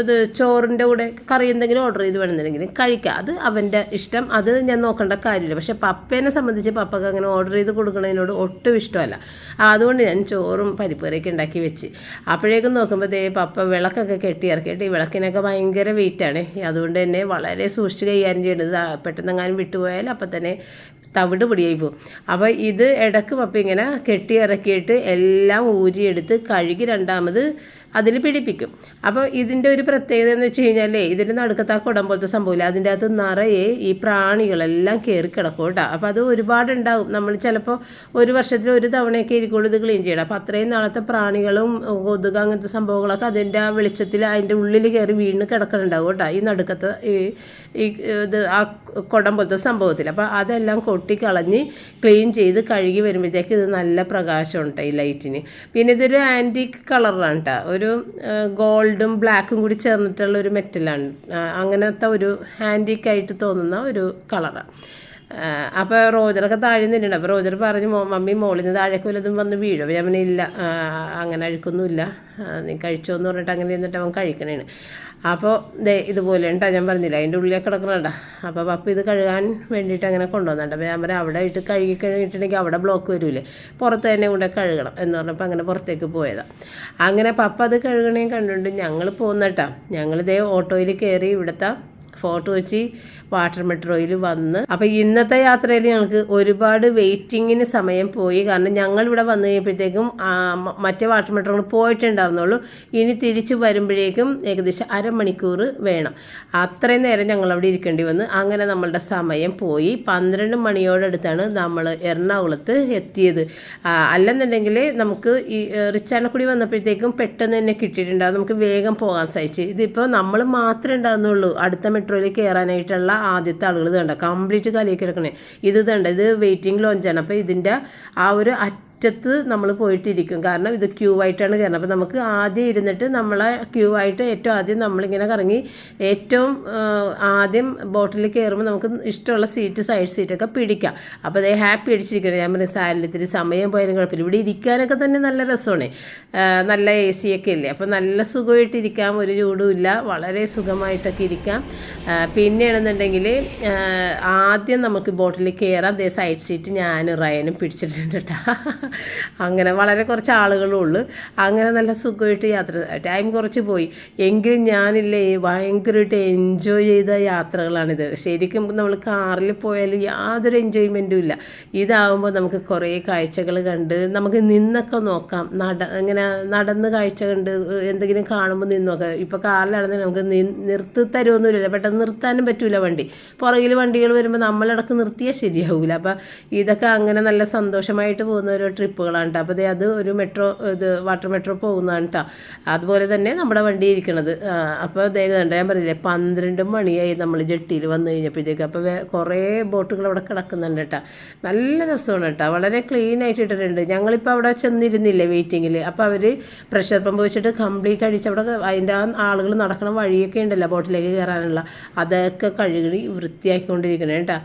ഇത് ചോറിൻ്റെ കൂടെ കറി എന്തെങ്കിലും ഓർഡർ ചെയ്ത് വേണമെന്നുണ്ടെങ്കിൽ കഴിക്കുക, അത് അവൻ്റെ ഇഷ്ടം, അത് ഞാൻ നോക്കേണ്ട കാര്യമില്ല. പക്ഷേ പപ്പേനെ സംബന്ധിച്ച് പപ്പക്ക് അങ്ങനെ ഓർഡർ ചെയ്ത് കൊടുക്കുന്നതിനോട് ഒട്ടും ഇഷ്ടമല്ല. അതുകൊണ്ട് ഞാൻ ചോറും പരിപ്പ് കറിയൊക്കെ ഉണ്ടാക്കി വെച്ച് അപ്പോഴേക്കും നോക്കുമ്പോൾ പപ്പ വിളക്കൊക്കെ കെട്ടി ഇറക്കിയിട്ട്, ഈ വിളക്കിനൊക്കെ ഭയങ്കര വെയിറ്റാണ്. അതുകൊണ്ട് തന്നെ വളരെ സൂക്ഷിച്ച് കൈകാര്യം ചെയ്യേണ്ടത്. പെട്ടെന്നെങ്ങാനും വിട്ടുപോയാൽ അപ്പം തന്നെ തവിട് പൊടിയായി പോകും. അപ്പോൾ ഇത് ഇടയ്ക്ക് പപ്പ ഇങ്ങനെ കെട്ടി ഇറക്കിയിട്ട് എല്ലാം ഊരിയെടുത്ത് കഴുകി രണ്ടാമത് അതിൽ പിടിപ്പിക്കും. അപ്പോൾ ഇതിൻ്റെ ഒരു പ്രത്യേകത എന്ന് വെച്ച് കഴിഞ്ഞാൽ ഇതിൻ്റെ നടുക്കത്ത് ആ കുടം പോലത്തെ സംഭവമില്ല, അതിൻ്റെ അകത്ത് നിറയെ ഈ പ്രാണികളെല്ലാം കയറി കിടക്കും കേട്ടോ. അപ്പോൾ അത് ഒരുപാടുണ്ടാവും. നമ്മൾ ചിലപ്പോൾ ഒരു വർഷത്തിൽ ഒരു തവണയൊക്കെ ഇരിക്കുള്ളൂ ഇത് ക്ലീൻ ചെയ്യണം. അപ്പോൾ അത്രയും നാളത്തെ പ്രാണികളും കൊതുക് അങ്ങനത്തെ സംഭവങ്ങളൊക്കെ അതിൻ്റെ ആ വെളിച്ചത്തിൽ അതിൻ്റെ ഉള്ളിൽ കയറി വീണ് കിടക്കുന്നുണ്ടാവും കേട്ടോ, ഈ നടുക്കത്ത് ഈ ഇത് ആ കുടം പോലത്തെ സംഭവത്തിൽ. അപ്പോൾ അതെല്ലാം കൊട്ടിക്കളഞ്ഞ് ക്ലീൻ ചെയ്ത് കഴുകി വരുമ്പോഴത്തേക്ക് ഇത് നല്ല പ്രകാശം ഉണ്ട് ഈ ലൈറ്റിന്. പിന്നെ ഇതൊരു ആൻറ്റിക് കളറാണ് കേട്ടോ, ഒരു ഗോൾഡും ബ്ലാക്കും കൂടി ചേർന്നിട്ടുള്ള ഒരു മെറ്റലാണ്, അങ്ങനത്തെ ഒരു ആൻറ്റിക്കായിട്ട് തോന്നുന്ന ഒരു കളറാണ്. അപ്പോൾ റോജറൊക്കെ താഴെ നിന്നിട്ടുണ്ട്. അപ്പോൾ റോജർ പറഞ്ഞു മമ്മി മോളിൽ നിന്ന് താഴേക്ക് വല്ലതും വന്ന് വീഴും. അപ്പോൾ ഞാൻ പറഞ്ഞു ഇല്ല, അങ്ങനെ അഴുക്കൊന്നുമില്ല, നീ കഴിച്ചോന്ന് പറഞ്ഞിട്ട് അങ്ങനെ ഇരുന്നിട്ട് അവൻ കഴിക്കണേണ്. അപ്പോൾ ഇതുപോലെ ഉണ്ടാ, ഞാൻ പറഞ്ഞില്ല അതിൻ്റെ ഉള്ളിലേക്ക് കിടക്കണണ്ട. അപ്പോൾ പപ്പ ഇത് കഴുകാൻ വേണ്ടിയിട്ട് അങ്ങനെ കൊണ്ടുവന്നുണ്ട്. അപ്പോൾ ഞാൻ പറയാം അവിടെ ഇട്ട് കഴുകി കഴിഞ്ഞിട്ടുണ്ടെങ്കിൽ അവിടെ ബ്ലോക്ക് വരില്ലേ, പുറത്ത് തന്നെ കൊണ്ട് കഴുകണം എന്ന് പറഞ്ഞപ്പോൾ അങ്ങനെ പുറത്തേക്ക് പോയതാണ്. അങ്ങനെ പപ്പ അത് കഴുകണേ കണ്ടുകൊണ്ട് ഞങ്ങൾ പോകുന്നട്ടാ. ഞങ്ങളിതേ ഓട്ടോയിൽ കയറി ഇവിടുത്തെ ഫോർട്ട് കൊച്ചി വാട്ടർ മെട്രോയിൽ വന്ന്. അപ്പോൾ ഇന്നത്തെ യാത്രയിൽ ഞങ്ങൾക്ക് ഒരുപാട് വെയിറ്റിങ്ങിന് സമയം പോയി. കാരണം ഞങ്ങളിവിടെ വന്നു കഴിയുമ്പോഴത്തേക്കും മറ്റേ വാട്ടർ മെട്രോകൾ പോയിട്ടുണ്ടായിരുന്നുള്ളൂ. ഇനി തിരിച്ച് വരുമ്പോഴേക്കും ഏകദേശം അരമണിക്കൂർ വേണം. അത്രയും നേരം ഞങ്ങളവിടെ ഇരിക്കേണ്ടി വന്ന്. അങ്ങനെ നമ്മളുടെ സമയം പോയി. 12 മണിയോടടുത്താണ് നമ്മൾ എറണാകുളത്ത് എത്തിയത്. അല്ലെന്നുണ്ടെങ്കിൽ നമുക്ക് ഈ റിച്ചാനക്കുടി വന്നപ്പോഴത്തേക്കും പെട്ടെന്ന് തന്നെ കിട്ടിയിട്ടുണ്ടാകും, നമുക്ക് വേഗം പോകാൻ സാധിച്ചു. ഇതിപ്പോൾ നമ്മൾ മാത്രമേ ഉണ്ടായിരുന്നുള്ളൂ അടുത്ത മെട്രോയിൽ കയറാനായിട്ടുള്ള ആദ്യത്തെ ആളുകൾ. ഇത് കണ്ട കംപ്ലീറ്റ് കലയിൽ കിടക്കണേ. ഇത് ഇത് വെയിറ്റിംഗ് ലോഞ്ചാണ്. അപ്പോൾ ഇതിൻ്റെ ആ ഒരു അറ്റത്ത് നമ്മൾ പോയിട്ടിരിക്കും, കാരണം ഇത് ക്യൂ ആയിട്ടാണ് കയറുന്നത്. അപ്പോൾ നമുക്ക് ആദ്യം ഇരുന്നിട്ട് നമ്മളെ ക്യൂ ആയിട്ട് ഏറ്റവും ആദ്യം നമ്മളിങ്ങനെ കറങ്ങി ഏറ്റവും ആദ്യം ബോട്ടിൽ കയറുമ്പോൾ നമുക്ക് ഇഷ്ടമുള്ള സീറ്റ് സൈഡ് സീറ്റൊക്കെ പിടിക്കാം. അപ്പോൾ അതേ ഹാപ്പി അടിച്ചിരിക്കണം. ഞാൻ പറഞ്ഞ സാരിലത്തിരി സമയം പോയാലും കുഴപ്പമില്ല, ഇവിടെ ഇരിക്കാനൊക്കെ തന്നെ നല്ല രസമാണ്, നല്ല AC ഒക്കെ ഇല്ലേ. അപ്പോൾ നല്ല സുഖമായിട്ടിരിക്കാം, ഒരു ചൂടും ഇല്ല, വളരെ സുഖമായിട്ടൊക്കെ ഇരിക്കാം. പിന്നെയാണെന്നുണ്ടെങ്കിൽ ആദ്യം നമുക്ക് ബോട്ടിൽ കയറാം. അതേ സൈഡ് സീറ്റ് ഞാൻ റയനും പിടിച്ചിട്ടുണ്ട് കേട്ടോ. അങ്ങനെ വളരെ കുറച്ച് ആളുകളും ഉള്ളു. അങ്ങനെ നല്ല സുഖമായിട്ട് യാത്ര, ടൈം കുറച്ച് പോയി എങ്കിലും ഞാനില്ലേ ഭയങ്കരമായിട്ട് എൻജോയ് ചെയ്ത യാത്രകളാണിത്. ശരിക്കും നമ്മൾ കാറിൽ പോയാൽ യാതൊരു എൻജോയ്മെൻറ്റും ഇല്ല. ഇതാവുമ്പോൾ നമുക്ക് കുറേ കാഴ്ചകൾ കണ്ട് നമുക്ക് നിന്നൊക്കെ നോക്കാം, ഇങ്ങനെ നടന്ന് കാഴ്ച കണ്ട് എന്തെങ്കിലും കാണുമ്പോൾ നിന്ന് നോക്കാം. ഇപ്പോൾ കാറിലാണെന്ന് നമുക്ക് നിർത്തി തരുമൊന്നുമില്ല, പെട്ടെന്ന് നിർത്താനും പറ്റില്ല. വണ്ടി പുറകിൽ വണ്ടികൾ വരുമ്പോൾ നമ്മളിടക്ക് നിർത്തിയാൽ ശരിയാവില്ല. അപ്പോൾ ഇതൊക്കെ അങ്ങനെ നല്ല സന്തോഷമായിട്ട് പോകുന്ന ഒരു ട്രിപ്പുകളാണ് കേട്ടോ. അപ്പോൾ അത് ഒരു മെട്രോ, ഇത് വാട്ടർ മെട്രോ പോകുന്നതാണ് കേട്ടോ. അതുപോലെ തന്നെ നമ്മുടെ വണ്ടി ഇരിക്കണത്. അപ്പോൾ കണ്ടോ, ഞാൻ പറഞ്ഞില്ലേ 12 മണിയായി നമ്മൾ ജെട്ടിയിൽ വന്നു കഴിഞ്ഞപ്പോഴത്തേക്ക്. അപ്പോൾ കുറേ ബോട്ടുകൾ അവിടെ കിടക്കുന്നുണ്ട് കേട്ടോ. നല്ല രസമാണ് കേട്ടോ, വളരെ ക്ലീൻ ആയിട്ട് ഇട്ടിട്ടുണ്ട്. ഞങ്ങളിപ്പോൾ അവിടെ ചെന്നിരുന്നില്ലേ വെയിറ്റിങ്ങിൽ. അപ്പോൾ അവർ പ്രഷർ പമ്പ് വെച്ചിട്ട് കംപ്ലീറ്റ് അടിച്ച് അവിടെ അതിൻ്റെ ആളുകൾ നടക്കണ വഴിയൊക്കെ ഉണ്ടല്ലോ ബോട്ടിലേക്ക് കയറാനുള്ള, അതൊക്കെ കഴുകി വൃത്തിയാക്കിക്കൊണ്ടിരിക്കണേ കേട്ടോ.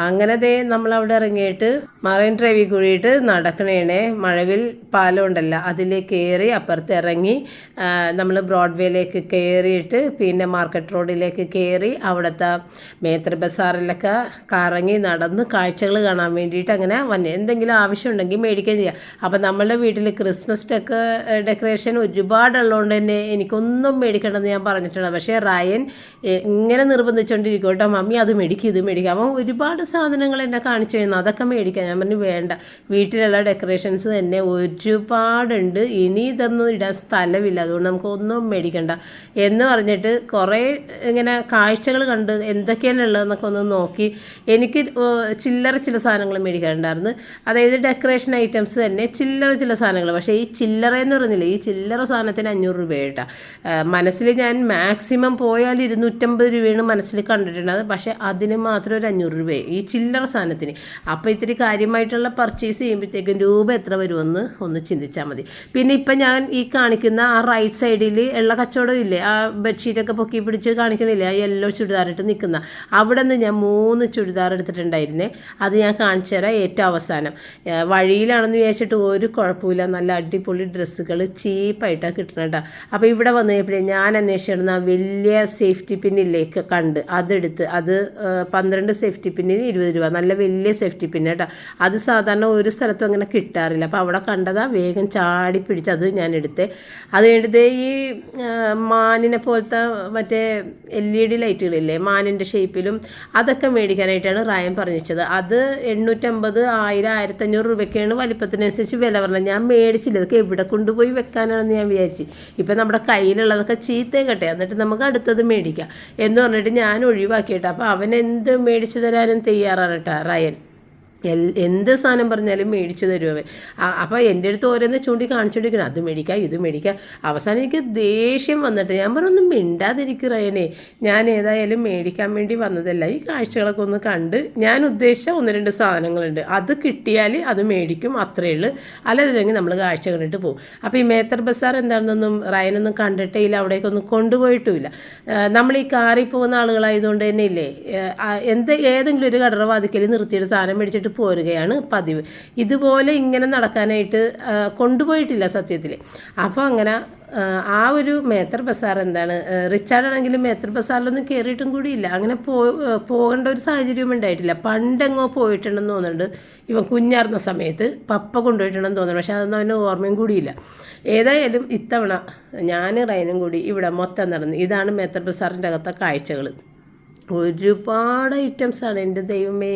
അങ്ങനെ നമ്മളവിടെ ഇറങ്ങിയിട്ട് മറൈൻ ഡ്രൈവിൽ കൂടിയിട്ട് നടക്കണേണേ. മഴവിൽ പാലം ഉണ്ടല്ലോ അതിൽ കയറി അപ്പുറത്ത് ഇറങ്ങി നമ്മൾ ബ്രോഡ്വേയിലേക്ക് കയറിയിട്ട് പിന്നെ മാർക്കറ്റ് റോഡിലേക്ക് കയറി അവിടുത്തെ മേത്ര ബസാറിലൊക്കെ കറങ്ങി നടന്ന് കാഴ്ചകൾ കാണാൻ വേണ്ടിയിട്ട് അങ്ങനെ വന്നെ. എന്തെങ്കിലും ആവശ്യമുണ്ടെങ്കിൽ മേടിക്കുകയും ചെയ്യാം. അപ്പോൾ നമ്മളുടെ വീട്ടിൽ ക്രിസ്മസ് ഡെക്കറേഷൻ ഒരുപാടുള്ളതുകൊണ്ട് തന്നെ എനിക്കൊന്നും മേടിക്കണമെന്ന് ഞാൻ പറഞ്ഞിട്ടുണ്ട്. പക്ഷേ റയൻ ഇങ്ങനെ നിർബന്ധിച്ചുകൊണ്ടിരിക്കും കേട്ടോ, മമ്മി അത് മേടിക്കും ഇത് മേടിക്കാം. അപ്പോൾ ഒരുപാട് സാധനങ്ങൾ എന്നെ കാണിച്ചു തരുന്നു, അതൊക്കെ മേടിക്കാം. ഞാൻ പറഞ്ഞു വേണ്ട, വീട്ടിലുള്ള ഡെക്കറേഷൻസ് തന്നെ ഒരുപാടുണ്ട്, ഇനി ഇതൊന്നും ഇടാൻ സ്ഥലമില്ല, അതുകൊണ്ട് നമുക്ക് ഒന്നും മേടിക്കണ്ട എന്ന് പറഞ്ഞിട്ട് കുറേ ഇങ്ങനെ കാഴ്ചകൾ കണ്ട് എന്തൊക്കെയാണ് ഉള്ളതെന്നൊക്കെ ഒന്ന് നോക്കി. എനിക്ക് ചില സാധനങ്ങൾ മേടിക്കാനുണ്ടായിരുന്നു. അതായത് ഡെക്കറേഷൻ ഐറ്റംസ് തന്നെ ചില സാധനങ്ങൾ. പക്ഷേ ഈ ചില്ലറ എന്ന് പറയുന്നില്ല, ഈ ചില്ലറ സാധനത്തിന് 500 രൂപ കേട്ടോ. മനസ്സിൽ ഞാൻ മാക്സിമം പോയാൽ 250 രൂപയാണ് മനസ്സിൽ കണ്ടിട്ടുള്ളത്. പക്ഷേ അതിന് മാത്രം ഒരു 500 രൂപയെ ഈ ചില്ലറ സാധനത്തിന്. അപ്പോൾ ഇത്തിരി കാര്യമായിട്ടുള്ള പർച്ചേസ് ചെയ്യുമ്പോഴത്തേക്കും രൂപ എത്ര വരുമെന്ന് ഒന്ന് ചിന്തിച്ചാൽ മതി. പിന്നെ ഇപ്പം ഞാൻ ഈ കാണിക്കുന്ന ആ റൈറ്റ് സൈഡിൽ ഉള്ള കച്ചവടം ഇല്ലേ, ആ ബെഡ്ഷീറ്റൊക്കെ പൊക്കി പിടിച്ച് കാണിക്കണില്ലേ, ആ യെല്ലോ ചുരിദാറിട്ട് നിൽക്കുന്ന അവിടെ നിന്ന് ഞാൻ 3 ചുരിദാർ എടുത്തിട്ടുണ്ടായിരുന്നേ. അത് ഞാൻ കാണിച്ചു തരാം ഏറ്റവും അവസാനം. വഴിയിലാണെന്ന് വിചാരിച്ചിട്ട് ഒരു കുഴപ്പമില്ല, നല്ല അടിപൊളി ഡ്രസ്സുകൾ ചീപ്പായിട്ടാണ് കിട്ടണം കേട്ടോ. അപ്പോൾ ഇവിടെ വന്നു കഴിഞ്ഞപ്പോഴേ ഞാൻ അന്വേഷിച്ചിരുന്ന വലിയ സേഫ്റ്റി പിന്നിലേക്ക് കണ്ട് അതെടുത്ത്. അത് 12 സേഫ്റ്റി പിന്നിന് 20 രൂപ, നല്ല വലിയ സേഫ്റ്റി പിന്ന് കേട്ടോ. അത് സാധാരണ ഒരു സ്ഥലത്തും അങ്ങനെ കിട്ടാൻ കിട്ടാറില്ല. അപ്പോൾ അവിടെ കണ്ടതാ, വേഗം ചാടി പിടിച്ചത് ഞാൻ എടുത്തേ. അത് കഴിഞ്ഞിട്ട് ഈ മാനിനെ പോലത്തെ മറ്റേ LED ലൈറ്റുകളില്ലേ മാനിൻ്റെ ഷേപ്പിലും, അതൊക്കെ മേടിക്കാനായിട്ടാണ് റായം പറഞ്ഞത്. അത് 850, 1000, 1500 രൂപയ്ക്കാണ് വലിപ്പത്തിനനുസരിച്ച് വില പറഞ്ഞത്. ഞാൻ മേടിച്ചില്ല, ഇതൊക്കെ എവിടെ കൊണ്ടുപോയി വെക്കാനാണെന്ന് ഞാൻ വിചാരിച്ചു. ഇപ്പം നമ്മുടെ കയ്യിലുള്ളതൊക്കെ ചീത്തയാകട്ടെ, എന്നിട്ട് നമുക്ക് അടുത്തത് മേടിക്കാം എന്ന് പറഞ്ഞിട്ട് ഞാൻ ഒഴിവാക്കിയിട്ടാ. അപ്പോൾ അവൻ എന്ത് മേടിച്ചു തരാനും തയ്യാറാണ് കേട്ടോ റയൻ. എന്ത് സാധനം പറഞ്ഞാലും മേടിച്ചു തരും അവൻ. അപ്പോൾ എൻ്റെ അടുത്ത് ഓരോന്ന് ചൂണ്ടി കാണിച്ചുകൊണ്ടിരിക്കണം, അത് മേടിക്കാം ഇത് മേടിക്കാം. അവസാനം എനിക്ക് ദേഷ്യം വന്നിട്ട് ഞാൻ പറഞ്ഞൊന്നും മിണ്ടാതിരിക്കുക റയനെ, ഞാൻ ഏതായാലും മേടിക്കാൻ വേണ്ടി വന്നതല്ല, ഈ കാഴ്ചകളൊക്കെ ഒന്ന് കണ്ട് ഞാൻ ഉദ്ദേശിച്ച 1-2 സാധനങ്ങളുണ്ട്, അത് കിട്ടിയാൽ അത് മേടിക്കും, അത്രയേ ഉള്ളൂ. അല്ലാതില്ലെങ്കിൽ നമ്മൾ കാഴ്ച കണ്ടിട്ട് പോകും. അപ്പോൾ ഈ മേത്തർ ബസാർ എന്താണെന്നൊന്നും റയനൊന്നും കണ്ടിട്ടേ ഇല്ല, അവിടേക്കൊന്നും കൊണ്ടുപോയിട്ടുമില്ല. നമ്മൾ ഈ കാറിൽ പോകുന്ന ആളുകളായതുകൊണ്ട് തന്നെ ഇല്ലേ, ഏതെങ്കിലും ഒരു കടറ വാതിക്കൽ നിർത്തിയിട്ട് സാധനം മേടിച്ചിട്ട് പോരുകയാണ് പതിവ്. ഇതുപോലെ ഇങ്ങനെ നടക്കാനായിട്ട് കൊണ്ടുപോയിട്ടില്ല സത്യത്തിൽ. അപ്പോൾ അങ്ങനെ ആ ഒരു മേത്തർ ബസാർ എന്താണ്, റിച്ചാർഡാണെങ്കിലും മേത്തർ ബസാറിലൊന്നും കയറിയിട്ടും കൂടിയില്ല, അങ്ങനെ പോകേണ്ട ഒരു സാഹചര്യം ഉണ്ടായിട്ടില്ല. പണ്ടെങ്ങോ പോയിട്ടുണ്ടെന്ന് തോന്നുന്നുണ്ട്, ഇവൻ കുഞ്ഞാർന്ന സമയത്ത് പപ്പ കൊണ്ടുപോയിട്ടുണ്ടെന്ന് തോന്നുന്നു, പക്ഷെ അതൊന്നും അവന് ഓർമ്മയും കൂടിയില്ല. ഏതായാലും ഇത്തവണ ഞാൻ റയനും കൂടി ഇവിടെ മൊത്തം നടന്നു. ഇതാണ് മേത്തർ ബസാറിൻ്റെ അകത്തെ കാഴ്ചകൾ. ഒരുപാട് ഐറ്റംസാണ് എൻ്റെ ദൈവമേ.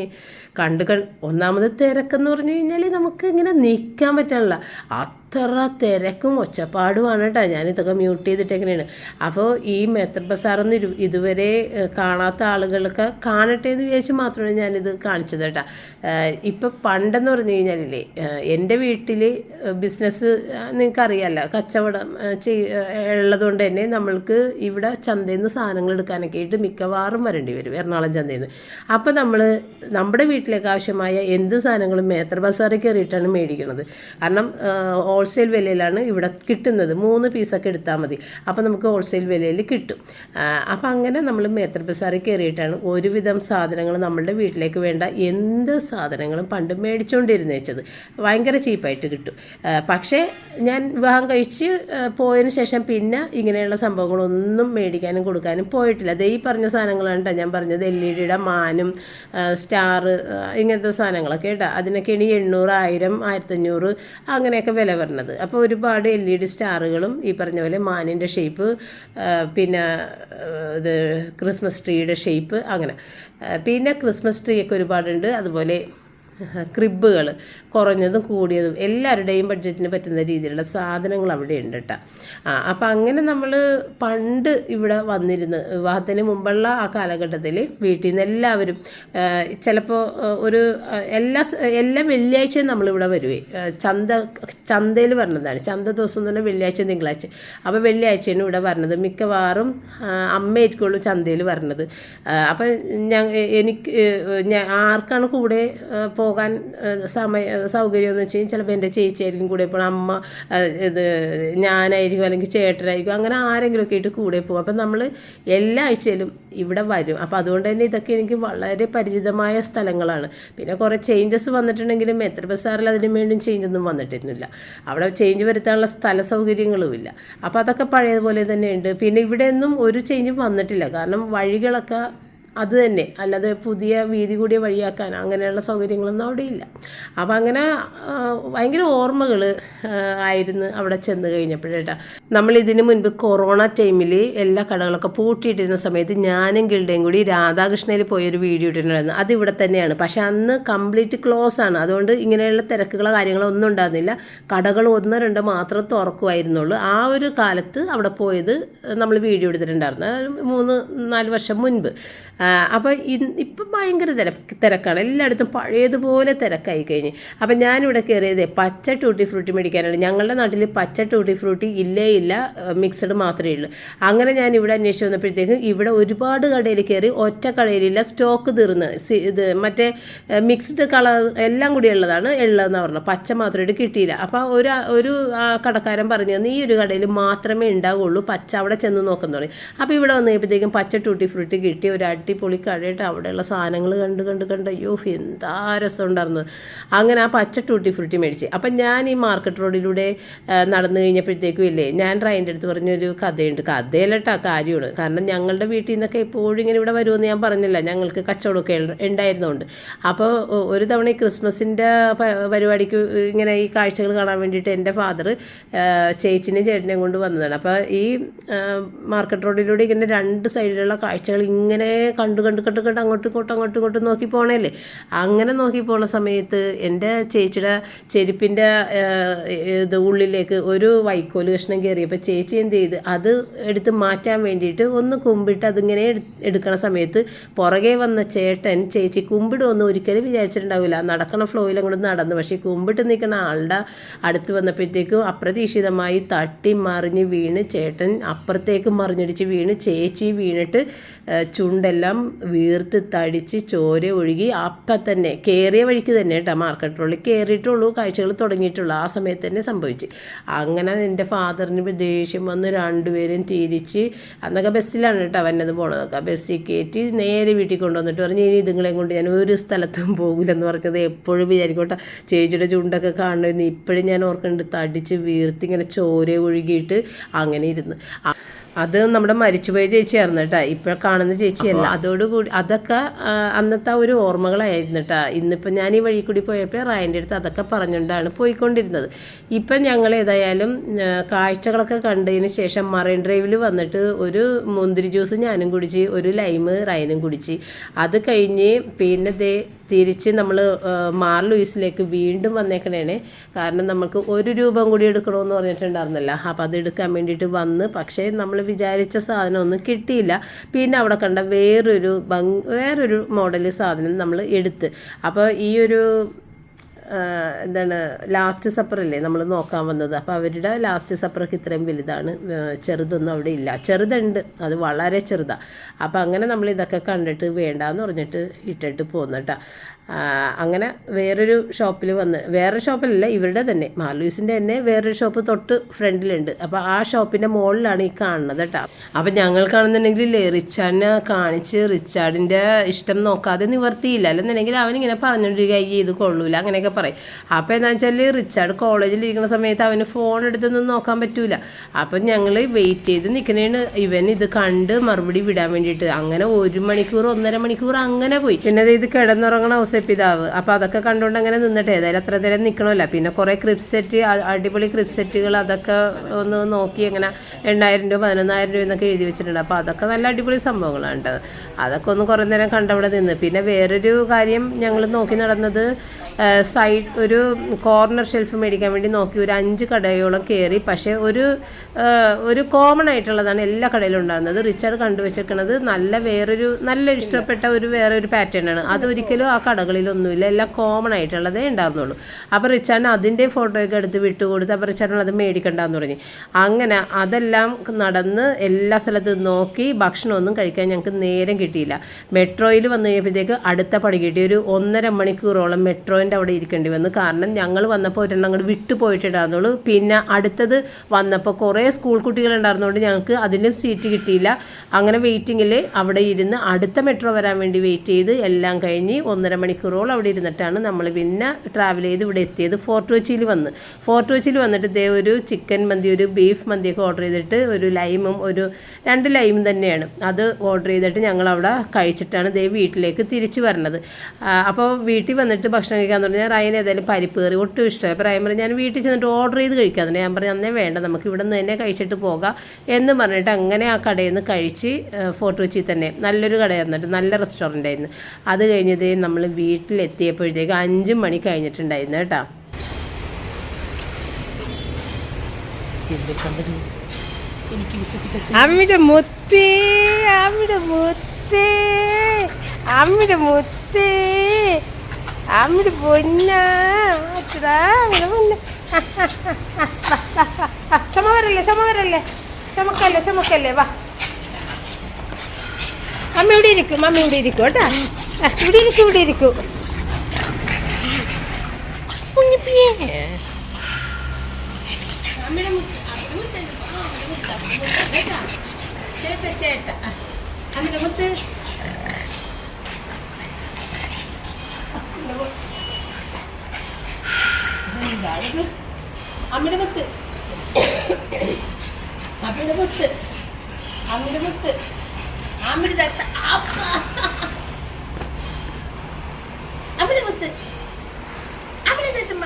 ഒന്നാമത് തിരക്കെന്ന് പറഞ്ഞു കഴിഞ്ഞാൽ നമുക്ക് ഇങ്ങനെ നിൽക്കാൻ പറ്റാനില്ല, അത്ര തിരക്കും ഒച്ചപ്പാടുമാണ് കേട്ടോ. ഞാനിതൊക്കെ മ്യൂട്ട് ചെയ്തിട്ട് എങ്ങനെയാണ്. അപ്പോൾ ഈ മേത്തർ ബസാറൊന്നും ഇതുവരെ കാണാത്ത ആളുകളൊക്കെ കാണട്ടെ എന്ന് വിചാരിച്ച് മാത്രമാണ് ഞാനിത് കാണിച്ചത് കേട്ടോ. ഇപ്പം പണ്ടെന്ന് പറഞ്ഞു കഴിഞ്ഞാലില്ലേ, എൻ്റെ വീട്ടിൽ ബിസിനസ് നിങ്ങൾക്കറിയാമല്ലോ, കച്ചവടം ഉള്ളതുകൊണ്ട് തന്നെ നമ്മൾക്ക് ഇവിടെ ചന്തയിൽ നിന്ന് സാധനങ്ങൾ എടുക്കാനൊക്കെ ആയിട്ട് മിക്കവാറും വരേണ്ടി വരും, എറണാകുളം ചന്തയിൽ നിന്ന്. അപ്പോൾ നമ്മുടെ വീട്ടിലേക്ക് ആവശ്യമായ എന്ത് സാധനങ്ങളും മേത്തർ ബസാറിൽ കയറിയിട്ടാണ് മേടിക്കുന്നത്. കാരണം ഹോൾസെയിൽ വിലയിലാണ് ഇവിടെ കിട്ടുന്നത്. 3 പീസൊക്കെ എടുത്താൽ മതി, അപ്പോൾ നമുക്ക് ഹോൾസെയിൽ വിലയിൽ കിട്ടും. അപ്പോൾ അങ്ങനെ നമ്മൾ മേത്തർ ബസാറിൽ കയറിയിട്ടാണ് ഒരുവിധം സാധനങ്ങൾ നമ്മളുടെ വീട്ടിലേക്ക് വേണ്ട എന്ത് സാധനങ്ങളും പണ്ട് മേടിച്ചുകൊണ്ടിരുന്ന് വെച്ചത്. ഭയങ്കര ചീപ്പായിട്ട് കിട്ടും. പക്ഷേ ഞാൻ വിവാഹം കഴിച്ച് പോയതിന് ശേഷം പിന്നെ ഇങ്ങനെയുള്ള സംഭവങ്ങളൊന്നും മേടിക്കാനും കൊടുക്കാനും പോയിട്ടില്ല. ഈ പറഞ്ഞ സാധനങ്ങളാണ് കേട്ടോ ഞാൻ പറഞ്ഞത്, LED മാനും സ്റ്റാർ ഇങ്ങനത്തെ സാധനങ്ങളൊക്കെ കേട്ടോ. അതിനൊക്കെയാണ് 800, 1000, 1500 അങ്ങനെയൊക്കെ വില വരുന്നത്. അപ്പോൾ ഒരുപാട് LED സ്റ്റാറുകളും ഈ പറഞ്ഞ പോലെ മാനിൻ്റെ ഷേപ്പ്, പിന്നെ ഇത് ക്രിസ്മസ് ട്രീയുടെ ഷേപ്പ്, അങ്ങനെ പിന്നെ ക്രിസ്മസ് ട്രീ ഒക്കെ ഒരുപാടുണ്ട്. അതുപോലെ ക്രിബുകൾ കുറഞ്ഞതും കൂടിയതും എല്ലാവരുടെയും ബഡ്ജറ്റിന് പറ്റുന്ന രീതിയിലുള്ള സാധനങ്ങൾ അവിടെ ഉണ്ട് കേട്ടോ. അപ്പം അങ്ങനെ നമ്മൾ പണ്ട് ഇവിടെ വന്നിരുന്ന് വിവാഹത്തിന് മുമ്പുള്ള ആ കാലഘട്ടത്തിൽ വീട്ടിൽ നിന്ന് എല്ലാവരും ചിലപ്പോൾ ഒരു എല്ലാ വെള്ളിയാഴ്ചയും നമ്മളിവിടെ വരുവേ. ചന്തയിൽ വരണതാണ്, ചന്ത ദിവസം എന്ന് പറഞ്ഞാൽ വെള്ളിയാഴ്ച തിങ്കളാഴ്ച. അപ്പോൾ വെള്ളിയാഴ്ചയാണ് ഇവിടെ വരണത്. മിക്കവാറും അമ്മയായിരിക്കുള്ളൂ ചന്തയിൽ വരണത്. അപ്പം ആർക്കാണ് കൂടെ പോകാൻ സൗകര്യം എന്ന് വെച്ച് കഴിഞ്ഞാൽ ചിലപ്പോൾ എൻ്റെ ചേച്ചിയായിരിക്കും കൂടെ പോകണം, അമ്മ ഞാനായിരിക്കും, അല്ലെങ്കിൽ ചേട്ടനായിരിക്കും, അങ്ങനെ ആരെങ്കിലുമൊക്കെ ആയിട്ട് കൂടെ പോകും. അപ്പം നമ്മൾ എല്ലാ ആഴ്ചയിലും ഇവിടെ വരും. അപ്പോൾ അതുകൊണ്ട് തന്നെ ഇതൊക്കെ എനിക്ക് വളരെ പരിചിതമായ സ്ഥലങ്ങളാണ്. പിന്നെ കുറേ ചേഞ്ചസ് വന്നിട്ടുണ്ടെങ്കിലും മേത്തർ ബസാറിൽ അതിന് വേണ്ടിയും ചേഞ്ചൊന്നും വന്നിട്ടിരുന്നില്ല. അവിടെ ചേഞ്ച് വരുത്താനുള്ള സ്ഥല സൗകര്യങ്ങളും ഇല്ല. അപ്പോൾ അതൊക്കെ പഴയതുപോലെ തന്നെയുണ്ട്. പിന്നെ ഇവിടെയൊന്നും ഒരു ചേഞ്ചും വന്നിട്ടില്ല, കാരണം വഴികളൊക്കെ അത് തന്നെ, അല്ലാതെ പുതിയ വീതി കൂടിയ വഴിയാക്കാൻ അങ്ങനെയുള്ള സൗകര്യങ്ങളൊന്നും അവിടെ ഇല്ല. അപ്പം അങ്ങനെ ഭയങ്കര ഓർമ്മകൾ ആയിരുന്നു അവിടെ ചെന്ന് കഴിഞ്ഞപ്പോഴേട്ടാ. നമ്മളിതിന് മുൻപ് കൊറോണ ടൈമിൽ എല്ലാ കടകളൊക്കെ പൂട്ടിയിട്ടിരുന്ന സമയത്ത് ഞാനും ഗിൽഡയും കൂടി രാധാകൃഷ്ണയിൽ പോയൊരു വീഡിയോ ഇട്ടിട്ടുണ്ടായിരുന്നു. അത് ഇവിടെ തന്നെയാണ്, പക്ഷേ അന്ന് കംപ്ലീറ്റ് ക്ലോസ് ആണ്. അതുകൊണ്ട് ഇങ്ങനെയുള്ള തിരക്കുകളോ കാര്യങ്ങളോ ഒന്നും ഉണ്ടായിരുന്നില്ല. കടകൾ 1-2 മാത്രം തുറക്കുമായിരുന്നുള്ളൂ. ആ ഒരു കാലത്ത് അവിടെ പോയത് നമ്മൾ വീഡിയോ എടുത്തിട്ടുണ്ടായിരുന്നു, 3-4 വർഷം മുൻപ്. അപ്പോൾ ഇപ്പം ഭയങ്കര തിരക്കാണ്, എല്ലായിടത്തും പഴയതുപോലെ തിരക്കായി കഴിഞ്ഞ്. അപ്പം ഞാനിവിടെ കയറിയത് പച്ച ടൂട്ടി ഫ്രൂട്ടി മേടിക്കാനാണ്. ഞങ്ങളുടെ നാട്ടിൽ പച്ച ടൂട്ടി ഫ്രൂട്ടി ഇല്ല, മിക്സഡ് മാത്രമേ ഉള്ളൂ. അങ്ങനെ ഞാൻ ഇവിടെ അന്വേഷിച്ച് വന്നപ്പോഴത്തേക്കും ഇവിടെ ഒരുപാട് കടയിൽ കയറി, ഒറ്റ കടയിലില്ല, സ്റ്റോക്ക് തീർന്ന്. ഇത് മറ്റേ മിക്സ്ഡ് കളർ എല്ലാം കൂടി ഉള്ളതാണ് ഉള്ളതെന്ന് പറഞ്ഞു, പച്ച മാത്രമായിട്ട് കിട്ടിയില്ല. അപ്പോൾ ഒരു കടക്കാരൻ പറഞ്ഞു തന്നു, ഈ ഒരു കടയിൽ മാത്രമേ ഉണ്ടാവുള്ളൂ പച്ച, അവിടെ ചെന്ന് നോക്കാൻ തുടങ്ങി. അപ്പോൾ ഇവിടെ വന്നു കഴിയുമ്പോഴത്തേക്കും പച്ച ടൂട്ടി ഫ്രൂട്ടി കിട്ടി. ഒരു അടിപൊളി കടയിട്ട് അവിടെയുള്ള സാധനങ്ങൾ കണ്ട് അയ്യോ എന്താ രസം ഉണ്ടായിരുന്നത്. അങ്ങനെ ആ പച്ച ടൂട്ടി ഫ്രൂട്ടി മേടിച്ച്. അപ്പം ഞാൻ ഈ മാർക്കറ്റ് റോഡിലൂടെ നടന്നു കഴിഞ്ഞപ്പോഴത്തേക്കും ഇല്ലേ, ഞാൻ ഞാൻ റൈൻ്റെ അടുത്ത് പറഞ്ഞൊരു കഥയുണ്ട്, കഥയല്ലട്ടാ കാര്യമാണ്. കാരണം ഞങ്ങളുടെ വീട്ടിൽ നിന്നൊക്കെ എപ്പോഴും ഇങ്ങനെ ഇവിടെ വരുമെന്ന് ഞാൻ പറഞ്ഞില്ല, ഞങ്ങൾക്ക് കച്ചവടമൊക്കെ ഉണ്ടായിരുന്നുകൊണ്ട്. അപ്പോൾ ഒരു തവണ ഈ ക്രിസ്മസിൻ്റെ പരിപാടിക്ക് ഇങ്ങനെ ഈ കാഴ്ചകൾ കാണാൻ വേണ്ടിയിട്ട് എൻ്റെ ഫാദർ ചേച്ചിനെയും ചേട്ടനെയും കൊണ്ട് വന്നതാണ്. അപ്പോൾ ഈ മാർക്കറ്റ് റോഡിലൂടെ ഇങ്ങനെ രണ്ട് സൈഡിലുള്ള കാഴ്ചകൾ ഇങ്ങനെ കണ്ട് അങ്ങോട്ടും ഇങ്ങോട്ടും നോക്കി പോണേല്ലേ. അങ്ങനെ നോക്കി പോണ സമയത്ത് എൻ്റെ ചേച്ചിയുടെ ചെരുപ്പിൻ്റെ ഇത് ഉള്ളിലേക്ക് ഒരു വൈക്കോല് കഷ്ണം കയറിയപ്പോൾ ചേച്ചി എന്ത് ചെയ്ത് അത് എടുത്ത് മാറ്റാൻ വേണ്ടിയിട്ട് ഒന്ന് കുമ്പിട്ട് അതിങ്ങനെ എടുക്കണ സമയത്ത് പുറകെ വന്ന ചേട്ടൻ ചേച്ചി കുമ്പിടുമെന്ന് ഒരിക്കലും വിചാരിച്ചിട്ടുണ്ടാവില്ല. നടക്കണ ഫ്ലോയിൽ അങ്ങോട്ട് നടന്നു. പക്ഷേ കുമ്പിട്ട് നിൽക്കുന്ന ആളുടെ അടുത്ത് വന്നപ്പോഴത്തേക്കും അപ്രതീക്ഷിതമായി തട്ടി മറിഞ്ഞ് വീണ് ചേട്ടൻ അപ്പുറത്തേക്ക് മറിഞ്ഞടിച്ച് വീണ് ചേച്ചി വീണിട്ട് ചുണ്ടെല്ലാം വീർത്ത് തടിച്ച് ചോര ഒഴുകി. അപ്പം തന്നെ കയറിയ വഴിക്ക് തന്നെ കേട്ടോ, മാർക്കറ്റ് റോഡിൽ കയറിയിട്ടുള്ളൂ, കാഴ്ചകൾ തുടങ്ങിയിട്ടുള്ളൂ. ആ സമയത്ത് തന്നെ സംഭവിച്ചു. അങ്ങനെ എൻ്റെ ഫാദറിന് ദേഷ്യം വന്ന് രണ്ടുപേരും തിരിച്ച്, അന്നൊക്കെ ബസ്സിലാണ് കേട്ടോ വന്നത് പോണതൊക്കെ, ബസ്സിൽ കയറ്റി നേരെ വീട്ടിൽ കൊണ്ടുവന്നിട്ട് പറഞ്ഞു ഇനി ഇതുങ്ങളെയും കൊണ്ട് ഞാൻ ഒരു സ്ഥലത്തും പോകില്ലെന്ന് പറഞ്ഞത് എപ്പോഴും വിചാരിക്കോട്ടെ. ചേച്ചിയുടെ ചുണ്ടൊക്കെ കാണുന്നു ഇപ്പോഴും ഞാൻ ഓർക്കുന്നുണ്ട്, തടിച്ച് വീർത്തി ഇങ്ങനെ ചോര ഒഴുകിയിട്ട് അങ്ങനെ ഇരുന്ന്. അത് നമ്മുടെ മരിച്ചുപോയ ചേച്ചിയായിരുന്നു കേട്ടോ, ഇപ്പോൾ കാണുന്ന ചേച്ചിയല്ല. അതോടുകൂടി അതൊക്കെ അന്നത്തെ ഒരു ഓർമ്മകളായിരുന്നു കേട്ടോ. ഇന്നിപ്പോൾ ഞാൻ ഈ വഴി കൂടി പോയപ്പോൾ റായൻ്റെ അടുത്ത് അതൊക്കെ പറഞ്ഞുകൊണ്ടാണ് പോയിക്കൊണ്ടിരുന്നത്. ഇപ്പം ഞങ്ങൾ ഏതായാലും കാഴ്ചകളൊക്കെ കണ്ടതിന് ശേഷം മറൈൻ ഡ്രൈവിൽ വന്നിട്ട് ഒരു മുന്തിരി ജ്യൂസ് ഞാനും കുടിച്ച്, ഒരു ലൈമ് റയനും കുടിച്ച്. അത് കഴിഞ്ഞ് പിന്നെ തിരിച്ച് നമ്മൾ മാർ ലൂയിസിലേക്ക് വീണ്ടും വന്നേക്കണേ. കാരണം നമുക്ക് 1 രൂപ കൂടി എടുക്കണമെന്ന് പറഞ്ഞിട്ടുണ്ടായിരുന്നല്ലോ. അപ്പോൾ അത് എടുക്കാൻ വേണ്ടിയിട്ട് വന്ന്, പക്ഷേ നമ്മൾ വിചാരിച്ച സാധനമൊന്നും കിട്ടിയില്ല. പിന്നെ അവിടെ കണ്ട വേറൊരു മോഡൽ സാധനം നമ്മൾ എടുത്ത്. അപ്പോൾ ഈ ഒരു എന്താണ് ലാസ്റ്റ് സപ്പറല്ലേ നമ്മൾ നോക്കാൻ വന്നത്. അപ്പോൾ അവരുടെ ലാസ്റ്റ് സപ്പറൊക്കെ ഇത്രയും വലുതാണ്, ചെറുതൊന്നും അവിടെ ഇല്ല. ചെറുതുണ്ട്, അത് വളരെ ചെറുതാണ്. അപ്പോൾ അങ്ങനെ നമ്മൾ ഇതൊക്കെ കണ്ടിട്ട് വേണ്ടാന്ന് പറഞ്ഞിട്ട് ഇട്ടിട്ട് പോന്നു കേട്ടോ. അങ്ങനെ വേറൊരു ഷോപ്പിൽ വേറെ ഷോപ്പിലല്ല, ഇവരുടെ തന്നെ മാർലൂസിൻ്റെ തന്നെ വേറൊരു ഷോപ്പ് തൊട്ട് ഫ്രണ്ടിലുണ്ട്. അപ്പോൾ ആ ഷോപ്പിൻ്റെ മുകളിലാണ് ഈ കാണുന്നത് കേട്ടോ. അപ്പോൾ ഞങ്ങൾ കാണുന്നുണ്ടെങ്കിൽ റിച്ചാർഡിനെ കാണിച്ച് റിച്ചാർഡിൻ്റെ ഇഷ്ടം നോക്കാതെ നിവർത്തിയില്ല. അല്ലെന്നുണ്ടെങ്കിൽ അവനിങ്ങനെ പറഞ്ഞുകൊണ്ടിരിക്കുക ഇത് കൊള്ളൂല അങ്ങനെയൊക്കെ പറയും. അപ്പോൾ എന്താണെന്ന് വെച്ചാൽ റിച്ചാർഡ് കോളേജിൽ ഇരിക്കുന്ന സമയത്ത് അവന് ഫോൺ എടുത്തൊന്നും നോക്കാൻ പറ്റൂല. അപ്പം ഞങ്ങൾ വെയിറ്റ് ചെയ്ത് നിൽക്കണേണ് ഇവൻ ഇത് കണ്ട് മറുപടി വിടാൻ വേണ്ടിയിട്ട്. അങ്ങനെ 1 മണിക്കൂർ 1.5 മണിക്കൂർ അങ്ങനെ പോയി. പിന്നെ ഇത് കിടന്നുറങ്ങണ ഔസേപ്പിതാവ്. അപ്പോൾ അതൊക്കെ കണ്ടുകൊണ്ട് അങ്ങനെ നിന്നിട്ട് ഏതായാലും അത്ര നേരം നിൽക്കണമല്ല. പിന്നെ കുറേ ക്രിപ്സെറ്റ്, അടിപൊളി ക്രിപ്സെറ്റുകൾ അതൊക്കെ ഒന്ന് നോക്കി അങ്ങനെ 8,000 രൂപ 11,000 രൂപ എന്നൊക്കെ എഴുതി വെച്ചിട്ടുണ്ട്. അപ്പോൾ അതൊക്കെ നല്ല അടിപൊളി സംഭവങ്ങളാണ്. അതൊക്കെ ഒന്ന് കുറേ നേരം കണ്ടവിടെ നിന്ന്. പിന്നെ വേറൊരു കാര്യം ഞങ്ങൾ നോക്കി നടന്നത് ഒരു കോർണർ ഷെൽഫ് മേടിക്കാൻ വേണ്ടി നോക്കി. ഒരു 5 കടയോളം കയറി. പക്ഷേ ഒരു കോമൺ ആയിട്ടുള്ളതാണ് എല്ലാ കടയിലും ഉണ്ടാകുന്നത്. റിച്ചാർഡ് കണ്ടുവച്ചിരിക്കുന്നത് നല്ലൊരു ഇഷ്ടപ്പെട്ട വേറൊരു പാറ്റേൺ ആണ്. അതൊരിക്കലും ആ കടകളിലൊന്നുമില്ല, എല്ലാം കോമൺ ആയിട്ടുള്ളതേ ഉണ്ടാകുന്നുള്ളൂ. അപ്പോൾ റിച്ചാർഡിന് അതിൻ്റെ ഫോട്ടോയൊക്കെ എടുത്ത് വിട്ടുകൊടുത്ത് അപ്പോൾ റിച്ചാർഡിന് അത് മേടിക്കണ്ടെന്ന് പറഞ്ഞു. അങ്ങനെ അതെല്ലാം നടന്ന് എല്ലാ സ്ഥലത്തും നോക്കി ഭക്ഷണമൊന്നും കഴിക്കാൻ ഞങ്ങൾക്ക് നേരം കിട്ടിയില്ല. മെട്രോയിൽ വന്നു കഴിഞ്ഞപ്പോഴത്തേക്ക് അടുത്ത പണി കിട്ടി. ഒരു 1.5 മണിക്കൂറോളം മെട്രോൻ്റെ അവിടെ ഇരിക്കേണ്ടി വന്നു. കാരണം ഞങ്ങൾ വന്നപ്പോൾ ഒരെണ്ണം അങ്ങോട്ട് വിട്ടു പോയിട്ടുണ്ടായിരുന്നുള്ളൂ. പിന്നെ അടുത്തത് വന്നപ്പോൾ കുറേ സ്കൂൾ കുട്ടികളുണ്ടായിരുന്നതുകൊണ്ട് ഞങ്ങൾക്ക് അതിലും സീറ്റ് കിട്ടിയില്ല. അങ്ങനെ വെയിറ്റിങ്ങിൽ അവിടെ ഇരുന്ന് അടുത്ത മെട്രോ വരാൻ വേണ്ടി വെയിറ്റ് ചെയ്ത് എല്ലാം കഴിഞ്ഞ് 1.5 മണിക്കൂറോളം അവിടെ ഇരുന്നിട്ടാണ് നമ്മൾ പിന്നെ ട്രാവൽ ചെയ്ത് ഇവിടെ എത്തിയത്. ഫോർട്ട് കൊച്ചിയിൽ വന്നിട്ട് ഒരു ചിക്കൻ മന്തി, ഒരു ബീഫ് മന്തിയൊക്കെ ഓർഡർ ചെയ്തിട്ട് ഒരു ലൈമും 2 ലൈമും തന്നെയാണ് അത് ഓർഡർ ചെയ്തിട്ട് ഞങ്ങളവിടെ കഴിച്ചിട്ടാണ് വീട്ടിലേക്ക് തിരിച്ചു വരണത്. അപ്പോൾ വീട്ടിൽ വന്നിട്ട് ഭക്ഷണം കഴിക്കാമെന്ന് പറഞ്ഞാൽ റയൻ ഏതായാലും പരിപ്പ് കറി ഒട്ടും ഇഷ്ടമായി. അപ്പോൾ റയൻ പറഞ്ഞു ഞാൻ വീട്ടിൽ ചെന്നിട്ട് ഓർഡർ ചെയ്ത് കഴിക്കാമെന്ന്. ഞാൻ പറഞ്ഞു അന്നേ വേണ്ട, നമുക്ക് ഇവിടെ നിന്ന് തന്നെ കഴിച്ചിട്ട് പോകാം എന്ന് പറഞ്ഞിട്ട് അങ്ങനെ ആ കടയിൽ നിന്ന് കഴിച്ച് ഫോർട്ട് കൊച്ചിയിൽ തന്നെ നല്ലൊരു കടയായിരുന്നു, നല്ല റെസ്റ്റോറൻ്റ് ആയിരുന്നു. അത് കഴിഞ്ഞത് നമ്മൾ വീട്ടിലെത്തിയപ്പോഴത്തേക്ക് 5 മണി കഴിഞ്ഞിട്ടുണ്ടായിരുന്നു കേട്ടോ. അമ്മിയുടെ മുത്തേ അമ്മിയുടെ പൊന്ന ചുമക്കല്ലേ വാ. മമ്മി ഇവിടെ ഇരിക്കും കേട്ടാ. ഇവിടെ ഇരിക്കും ചേട്ടാ അമ്മിയുടെ മുത്ത് അമ്മിയുടെ മുത്ത് അവിടെ മുത്ത് അവിടെ മുത്ത് അവിടെ അവിടെ മുത്ത് അവിടെ തട്ടുമ്മ.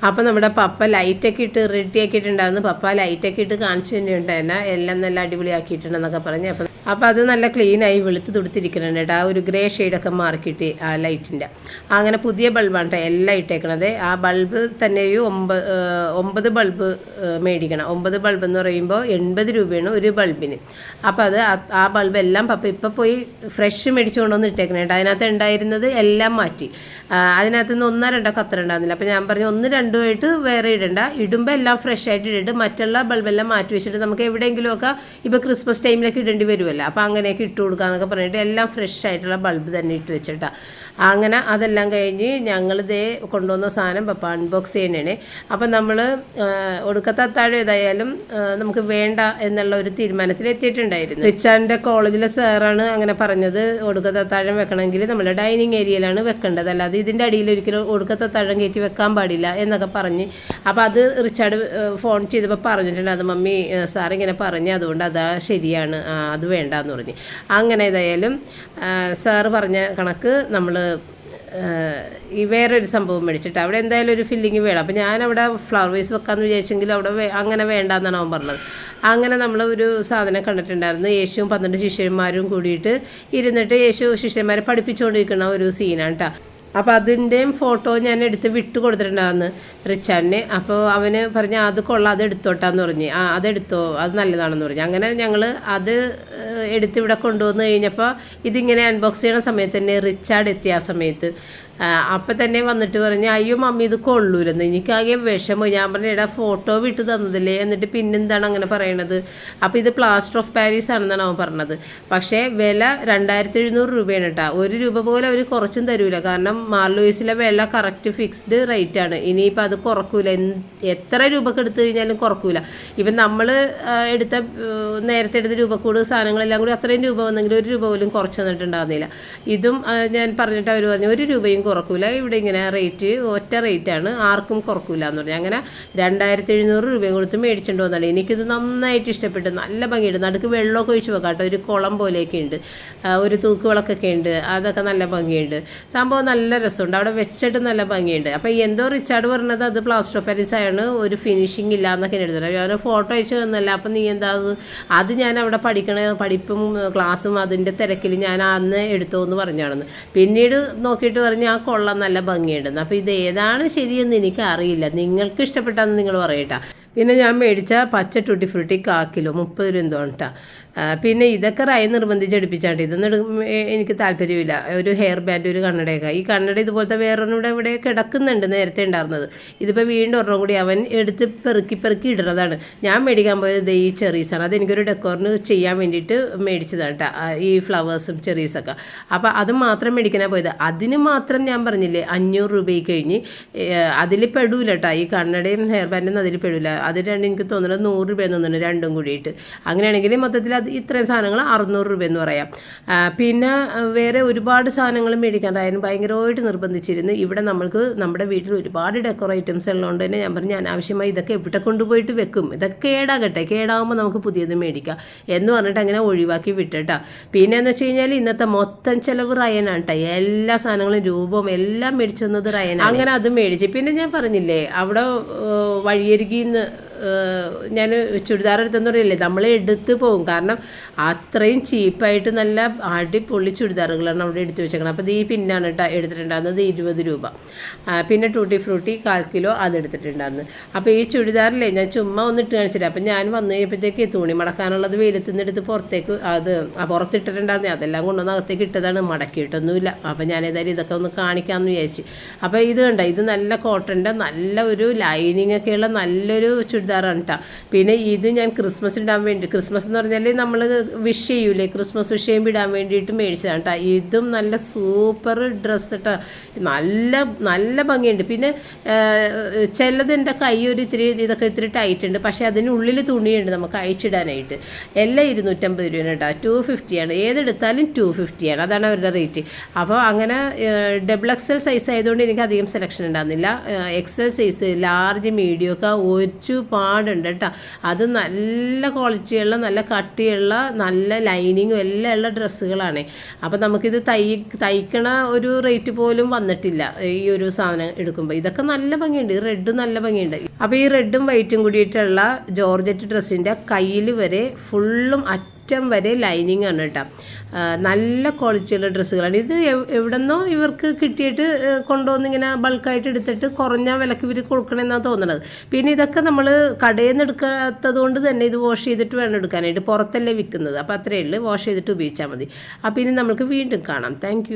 അപ്പം നമ്മുടെ പപ്പ ലൈറ്റൊക്കെ ഇട്ട് റെഡി ആക്കിയിട്ടുണ്ടായിരുന്നു. പപ്പ ലൈറ്റൊക്കെ ഇട്ട് കാണിച്ചു തന്നെയുണ്ടായിരുന്ന എല്ലാം നല്ല അടിപൊളിയാക്കിയിട്ടുണ്ടെന്നൊക്കെ പറഞ്ഞ്. അപ്പം അത് നല്ല ക്ലീനായി വെളുത്ത് തുടുത്തിരിക്കുന്നുണ്ട് കേട്ടോ. ആ ഒരു ഗ്രേ ഷെയ്ഡൊക്കെ മാറിക്കിട്ടി ആ ലൈറ്റിൻ്റെ. അങ്ങനെ പുതിയ ബൾബാണ് കേട്ടോ എല്ലാം ഇട്ടേക്കണത്. ആ ബൾബ് തന്നെയും 9 ബൾബ് മേടിക്കണം. 9 ബൾബ് എന്ന് പറയുമ്പോൾ 80 രൂപയാണ് ഒരു ബൾബിന്. അപ്പോൾ അത് ആ ബൾബ് എല്ലാം പപ്പ ഇപ്പം പോയി ഫ്രഷ് മേടിച്ചു കൊണ്ടുവന്ന് ഇട്ടേക്കണം കേട്ടോ. അതിനകത്ത് ഉണ്ടായിരുന്നത് എല്ലാം മാറ്റി. അതിനകത്ത് നിന്ന് 1-2 കത്തർ ഉണ്ടായിരുന്നില്ല. അപ്പോൾ ഞാൻ പറഞ്ഞു 1-2 ആയിട്ട് വേറെ ഇടണ്ട, ഇടുമ്പോൾ എല്ലാം ഫ്രഷ് ആയിട്ട് ഇട്ടിട്ട് മറ്റുള്ള ബൾബെല്ലാം മാറ്റി വെച്ചിട്ട് നമുക്ക് എവിടെയെങ്കിലുമൊക്കെ ഇപ്പോൾ ക്രിസ്മസ് ടൈമിലൊക്കെ ഇടേണ്ടി വരുമല്ലോ, അപ്പോൾ അങ്ങനെയൊക്കെ ഇട്ട് കൊടുക്കാമെന്നൊക്കെ പറഞ്ഞിട്ട് എല്ലാം ഫ്രഷ് ആയിട്ടുള്ള ബൾബ് തന്നെ ഇട്ട് വെച്ചിട്ടാണ്. അങ്ങനെ അതെല്ലാം കഴിഞ്ഞ് ഞങ്ങളിതേ കൊണ്ടുവന്ന സാധനം പപ്പ അൺബോക്സ് ചെയ്യണേ. അപ്പം നമ്മൾ ഒടുക്കത്തെ അത്താഴം ഏതായാലും നമുക്ക് വേണ്ട എന്നുള്ള ഒരു തീരുമാനത്തിൽ എത്തിയിട്ടുണ്ടായിരുന്നു. റിച്ചാൻ്റെ കോളേജിലെ സാറാണ് അങ്ങനെ പറഞ്ഞത്, ഒടുക്കത്തെ അത്താഴം വെക്കണമെങ്കിൽ നമ്മൾ ഡൈനിങ് ഏരിയയിലാണ് വെക്കേണ്ടത്, അല്ലാതെ ഇതിൻ്റെ അടിയിൽ ഒരിക്കലും ഒടുക്കത്തെ അത്താഴം കയറ്റി വെക്കാൻ പാടില്ല എന്നൊക്കെ പറഞ്ഞ്. അപ്പോൾ അത് റിച്ചാർഡ് ഫോൺ ചെയ്തപ്പോൾ പറഞ്ഞിട്ടുണ്ട്, അത് മമ്മി സാറിങ്ങനെ പറഞ്ഞ് അതുകൊണ്ട് അതാ ശരിയാണ്, അത് വേണ്ടെന്ന് പറഞ്ഞ്. അങ്ങനെ ഏതായാലും സാറ് പറഞ്ഞ കണക്ക് നമ്മൾ ഈ വേറൊരു സംഭവം മേടിച്ചിട്ട് അവിടെ എന്തായാലും ഒരു ഫില്ലിങ് വേണം. അപ്പോൾ ഞാനവിടെ ഫ്ലവർ വേസ് വെക്കാമെന്ന് വിചാരിച്ചെങ്കിൽ അവിടെ അങ്ങനെ വേണ്ടാന്നാണ് അവൻ പറഞ്ഞത്. അങ്ങനെ നമ്മൾ ഒരു സാധനം കണ്ടിട്ടുണ്ടായിരുന്നു. യേശുവും 12 ശിഷ്യന്മാരും കൂടിയിട്ട് ഇരുന്നിട്ട് യേശു ശിഷ്യന്മാരെ പഠിപ്പിച്ചുകൊണ്ടിരിക്കുന്ന ഒരു സീനാണ് കേട്ടോ. അപ്പോൾ അതിൻ്റെയും ഫോട്ടോ ഞാൻ എടുത്ത് വിട്ട് കൊടുത്തിട്ടുണ്ടായിരുന്നു റിച്ചാർഡിന്. അപ്പോൾ അവന് പറഞ്ഞ അത് കൊള്ളാം, അത് എടുത്തോട്ടാന്ന് പറഞ്ഞ്. അതെടുത്തോ, അത് നല്ലതാണെന്ന് പറഞ്ഞു. അങ്ങനെ ഞങ്ങൾ അത് എടുത്ത് ഇവിടെ കൊണ്ടുവന്ന് കഴിഞ്ഞപ്പോൾ ഇതിങ്ങനെ അൺബോക്സ് ചെയ്യുന്ന സമയത്ത് തന്നെ റിച്ചാർഡ് എത്തിയ ആ സമയത്ത് അപ്പം തന്നെ വന്നിട്ട് പറഞ്ഞ് അയ്യോ മമ്മി ഇത് കൊള്ളൂലെന്ന്. എനിക്കാകെ വിഷമോ. ഞാൻ പറഞ്ഞു എടാ ഫോട്ടോ വിട്ട് തന്നതില്ലേ, എന്നിട്ട് പിന്നെന്താണ് അങ്ങനെ പറയണത്. അപ്പോൾ ഇത് പ്ലാസ്റ്റർ ഓഫ് പാരീസ് ആണെന്നാണ് അവൻ പറഞ്ഞത്. പക്ഷേ വില 2700 രൂപയാണ് കേട്ടോ. 1 രൂപ പോലെ അവർ കുറച്ചും തരൂല. കാരണം മാർലൂയിസിലെ വില കറക്റ്റ് ഫിക്സ്ഡ് റേറ്റാണ്. ഇനിയിപ്പോൾ അത് കുറക്കൂല, എത്ര രൂപക്ക് എടുത്തു കഴിഞ്ഞാലും കുറക്കൂല. ഇപ്പം നമ്മൾ നേരത്തെ എടുത്ത രൂപ കൂട് സാധനങ്ങളെല്ലാം കൂടി അത്രയും രൂപ വന്നെങ്കിൽ 1 രൂപ പോലും കുറച്ച് തന്നിട്ടുണ്ടാകുന്നില്ല. ഇതും ഞാൻ പറഞ്ഞിട്ട് അവർ പറഞ്ഞു 1 രൂപയും കുറക്കൂല, ഇവിടെ ഇങ്ങനെ റേറ്റ് ഒറ്റ റേറ്റാണ്, ആർക്കും കുറക്കൂല എന്ന് പറഞ്ഞു. അങ്ങനെ 2700 രൂപയും കൊടുത്ത് മേടിച്ചുകൊണ്ട് വന്നാണ്. എനിക്കിത് നന്നായിട്ട് ഇഷ്ടപ്പെട്ടു. നല്ല ഭംഗിയുണ്ട്. നടുക്ക് വെള്ളമൊക്കെ ഒഴിച്ച് വെക്കാം കേട്ടോ. ഒരു കുളം പോലെയൊക്കെ ഉണ്ട്, ഒരു തൂക്കുവിളക്കൊക്കെ ഉണ്ട്, അതൊക്കെ നല്ല ഭംഗിയുണ്ട്. സംഭവം നല്ല രസമുണ്ട്. അവിടെ വെച്ചിട്ട് നല്ല ഭംഗിയുണ്ട്. അപ്പോൾ എന്തോ റിച്ചാർഡ് പറഞ്ഞത് അത് പ്ലാസ്റ്റർ ഓഫ് പാരീസ് ആണ്, ഒരു ഫിനിഷിങ് ഇല്ല എന്നൊക്കെ എടുത്തത്. ഞാൻ ഫോട്ടോ അയച്ചു തന്നല്ല. അപ്പം നീ എന്താ അത് ഞാൻ അവിടെ പഠിപ്പും ക്ലാസ്സും അതിൻ്റെ തിരക്കിൽ ഞാൻ അന്ന് എടുത്തോ എന്ന് പറഞ്ഞാണെന്ന്. പിന്നീട് നോക്കിയിട്ട് പറഞ്ഞ് ആ കൊള്ളാം, നല്ല ഭംഗിയുണ്ടെന്ന്. അപ്പോൾ ഇത് ഏതാണ് ശരിയെന്ന് എനിക്കറിയില്ല, നിങ്ങൾക്ക് ഇഷ്ടപ്പെട്ടാന്ന് നിങ്ങൾ പറയട്ടാ. പിന്നെ ഞാൻ മേടിച്ച പച്ച ടൂട്ടി ഫ്രൂട്ടി 1 കിലോ 30 രൂപ എന്തോ കേട്ടോ. പിന്നെ ഇതൊക്കെ റൈ നിർബന്ധിച്ചെടുപ്പിച്ചാണ്ട് ഇതൊന്നും എനിക്ക് താല്പര്യമില്ല. ഒരു ഹെയർ ബാൻഡ്, ഒരു കണ്ണടയൊക്കെ. ഈ കണ്ണട ഇതുപോലത്തെ വേറൊന്നും ഇവിടെ കിടക്കുന്നുണ്ട്, നേരത്തെ ഉണ്ടായിരുന്നത്. ഇതിപ്പോൾ വീണ്ടും ഒരെണ്ണം കൂടി അവൻ എടുത്ത് പെറുക്കി ഇടുന്നതാണ്. ഞാൻ മേടിക്കാൻ പോയത് ഈ ചെറീസാണ്. അതെനിക്കൊരു ഡെക്കോറിന് ചെയ്യാൻ വേണ്ടിയിട്ട് മേടിച്ചതാണ് കേട്ടോ, ഈ ഫ്ലവേഴ്സും ചെറീസൊക്കെ. അപ്പോൾ അത് മാത്രം മേടിക്കാനാണ് പോയത്. അതിന് മാത്രം ഞാൻ പറഞ്ഞില്ലേ 500 രൂപയ്ക്ക് കഴിഞ്ഞ്. അതിൽ പെടൂല കേട്ടോ, ഈ കണ്ണടയും ഹെയർ ബാൻഡും അതിൽ പെടൂല. അത് രണ്ടും എനിക്ക് തോന്നുന്നത് 100 രൂപ തോന്നുന്നു, രണ്ടും കൂടിയിട്ട്. അങ്ങനെയാണെങ്കിൽ മൊത്തത്തിൽ അത് ഇത്രയും സാധനങ്ങൾ 600 രൂപ എന്ന് പറയാം. പിന്നെ വേറെ ഒരുപാട് സാധനങ്ങൾ മേടിക്കാണ്ടായിരുന്നു, ഭയങ്കരമായിട്ട് നിർബന്ധിച്ചിരുന്നു. ഇവിടെ നമ്മൾക്ക് നമ്മുടെ വീട്ടിൽ ഒരുപാട് ഡെക്കോർ ഐറ്റംസ് ഉള്ളതുകൊണ്ട് തന്നെ ഞാൻ പറഞ്ഞു അനാവശ്യമായി ഇതൊക്കെ എവിടെ കൊണ്ടുപോയിട്ട് വെക്കും, ഇതൊക്കെ കേടാകുമ്പോൾ നമുക്ക് പുതിയത് മേടിക്കാം എന്ന് പറഞ്ഞിട്ട് അങ്ങനെ ഒഴിവാക്കി വിട്ടിട്ടാ. പിന്നെ എന്ന് വെച്ച് കഴിഞ്ഞാൽ ഇന്നത്തെ മൊത്തം ചിലവ് റയനാണ് കേട്ടോ. എല്ലാ സാധനങ്ങളും രൂപവും എല്ലാം മേടിച്ചു തന്നത് റയനാണ്. അങ്ങനെ അത് മേടിച്ച്. പിന്നെ ഞാൻ പറഞ്ഞില്ലേ അവിടെ വഴിയരികിന്ന് ഞാൻ ചുരിദാർ എടുത്തെന്ന് പറയില്ലേ, നമ്മൾ എടുത്ത് പോകും. കാരണം അത്രയും ചീപ്പായിട്ട് നല്ല അടിപൊളി ചുരിദാറുകളാണ് അവിടെ എടുത്ത് വെച്ചേക്കണം. അപ്പോൾ ഈ പിന്നാണ് കേട്ടോ എടുത്തിട്ടുണ്ടായിരുന്നത് 20 രൂപ. പിന്നെ ടൂട്ടി ഫ്രൂട്ടി 1/4 കിലോ അത് എടുത്തിട്ടുണ്ടായിരുന്നു. അപ്പോൾ ഈ ചുരിദാറില്ലേ ഞാൻ ചുമ്മാ ഒന്നിട്ട് കാണിച്ചില്ല. അപ്പം ഞാൻ വന്നു കഴിഞ്ഞപ്പോഴത്തേക്ക് തുണി മടക്കാനുള്ളത് വെയിലത്ത് നിന്ന് എടുത്ത് പുറത്തേക്ക് അത് പുറത്തിട്ടിട്ടുണ്ടായിരുന്നു. അതെല്ലാം കൊണ്ടുവന്ന് അകത്തേക്ക് ഇട്ടതാണ്, മടക്കിയിട്ടൊന്നുമില്ല. അപ്പോൾ ഞാൻ ഏതായാലും ഇതൊക്കെ ഒന്ന് കാണിക്കാമെന്ന് വിചാരിച്ചു. അപ്പോൾ ഇത് കണ്ട, ഇത് നല്ല കോട്ടൻ്റെ നല്ല ഒരു ലൈനിങ് ഒക്കെയുള്ള നല്ലൊരു ചുരിദാറാണ് കേട്ടോ. പിന്നെ ഇത് ഞാൻ ക്രിസ്മസ് ഇടാൻ വേണ്ടി, ക്രിസ്മസ് എന്ന് പറഞ്ഞാൽ നമ്മൾ വിഷ് ചെയ്യൂലേ, ക്രിസ്മസ് വിഷ് ചെയ്യുമ്പോൾ ഇടാൻ വേണ്ടിയിട്ട് മേടിച്ചതാണ് കേട്ടോ. ഇതും നല്ല സൂപ്പർ ഡ്രസ്സ് കേട്ടോ, നല്ല ഭംഗിയുണ്ട്. പിന്നെ ചിലതിൻ്റെ കൈ ഇതൊക്കെ ഇത്തിരി ടൈറ്റ് ഉണ്ട്, പക്ഷേ അതിനുള്ളിൽ തുണിയുണ്ട് നമുക്ക് അയച്ചിടാനായിട്ട്. എല്ലാം 250 രൂപയാണ് കേട്ടോ, 250 ആണ്. ഏതെടുത്താലും 250 ആണ്, അതാണ് അവരുടെ റേറ്റ്. അപ്പോൾ അങ്ങനെ XXL സൈസ് ആയതുകൊണ്ട് എനിക്ക് അധികം സെലക്ഷൻ ഉണ്ടാകുന്നില്ല. XL സൈസ്, ലാർജ്, മീഡിയം ഒക്കെ 1 ഒരുപാടുണ്ട് കേട്ടോ. അത് നല്ല ക്വാളിറ്റിയുള്ള നല്ല കട്ടിയുള്ള നല്ല ലൈനിങ്ങും എല്ലാം ഉള്ള ഡ്രസ്സുകളാണ്. അപ്പോൾ നമുക്കിത് തയ്ക്കണ ഒരു റേറ്റ് പോലും വന്നിട്ടില്ല ഈ ഒരു സാധനം എടുക്കുമ്പോൾ. ഇതൊക്കെ നല്ല ഭംഗിയുണ്ട്. ഈ റെഡ് നല്ല ഭംഗിയുണ്ട്. അപ്പോൾ ഈ റെഡും വൈറ്റും കൂടിയിട്ടുള്ള ജോർജറ്റ് ഡ്രസ്സിൻ്റെ കയ്യിൽ വരെ ഫുള്ളും അറ്റം വരെ ലൈനിങ് ആണ് കേട്ടോ. നല്ല ക്വാളിറ്റിയുള്ള ഡ്രസ്സുകളാണ്. ഇത് എവിടെന്നോ ഇവർക്ക് കിട്ടിയിട്ട് കൊണ്ടുവന്നിങ്ങനെ ബൾക്കായിട്ട് എടുത്തിട്ട് കുറഞ്ഞ വിലക്ക് ഇവർ കൊടുക്കണമെന്നാണ് തോന്നുന്നത്. പിന്നെ ഇതൊക്കെ നമ്മൾ കടയിൽ നിന്ന് എടുക്കാത്തത് കൊണ്ട് തന്നെ ഇത് വാഷ് ചെയ്തിട്ട് വേണം എടുക്കാനായിട്ട്. പുറത്തല്ലേ വിൽക്കുന്നത്. അപ്പോൾ അത്രയേ ഉള്ളൂ. വാഷ് ചെയ്തിട്ട് ഉപയോഗിച്ചാൽ മതി. അപ്പോൾ ഇനി നമുക്ക് വീണ്ടും കാണാം. താങ്ക്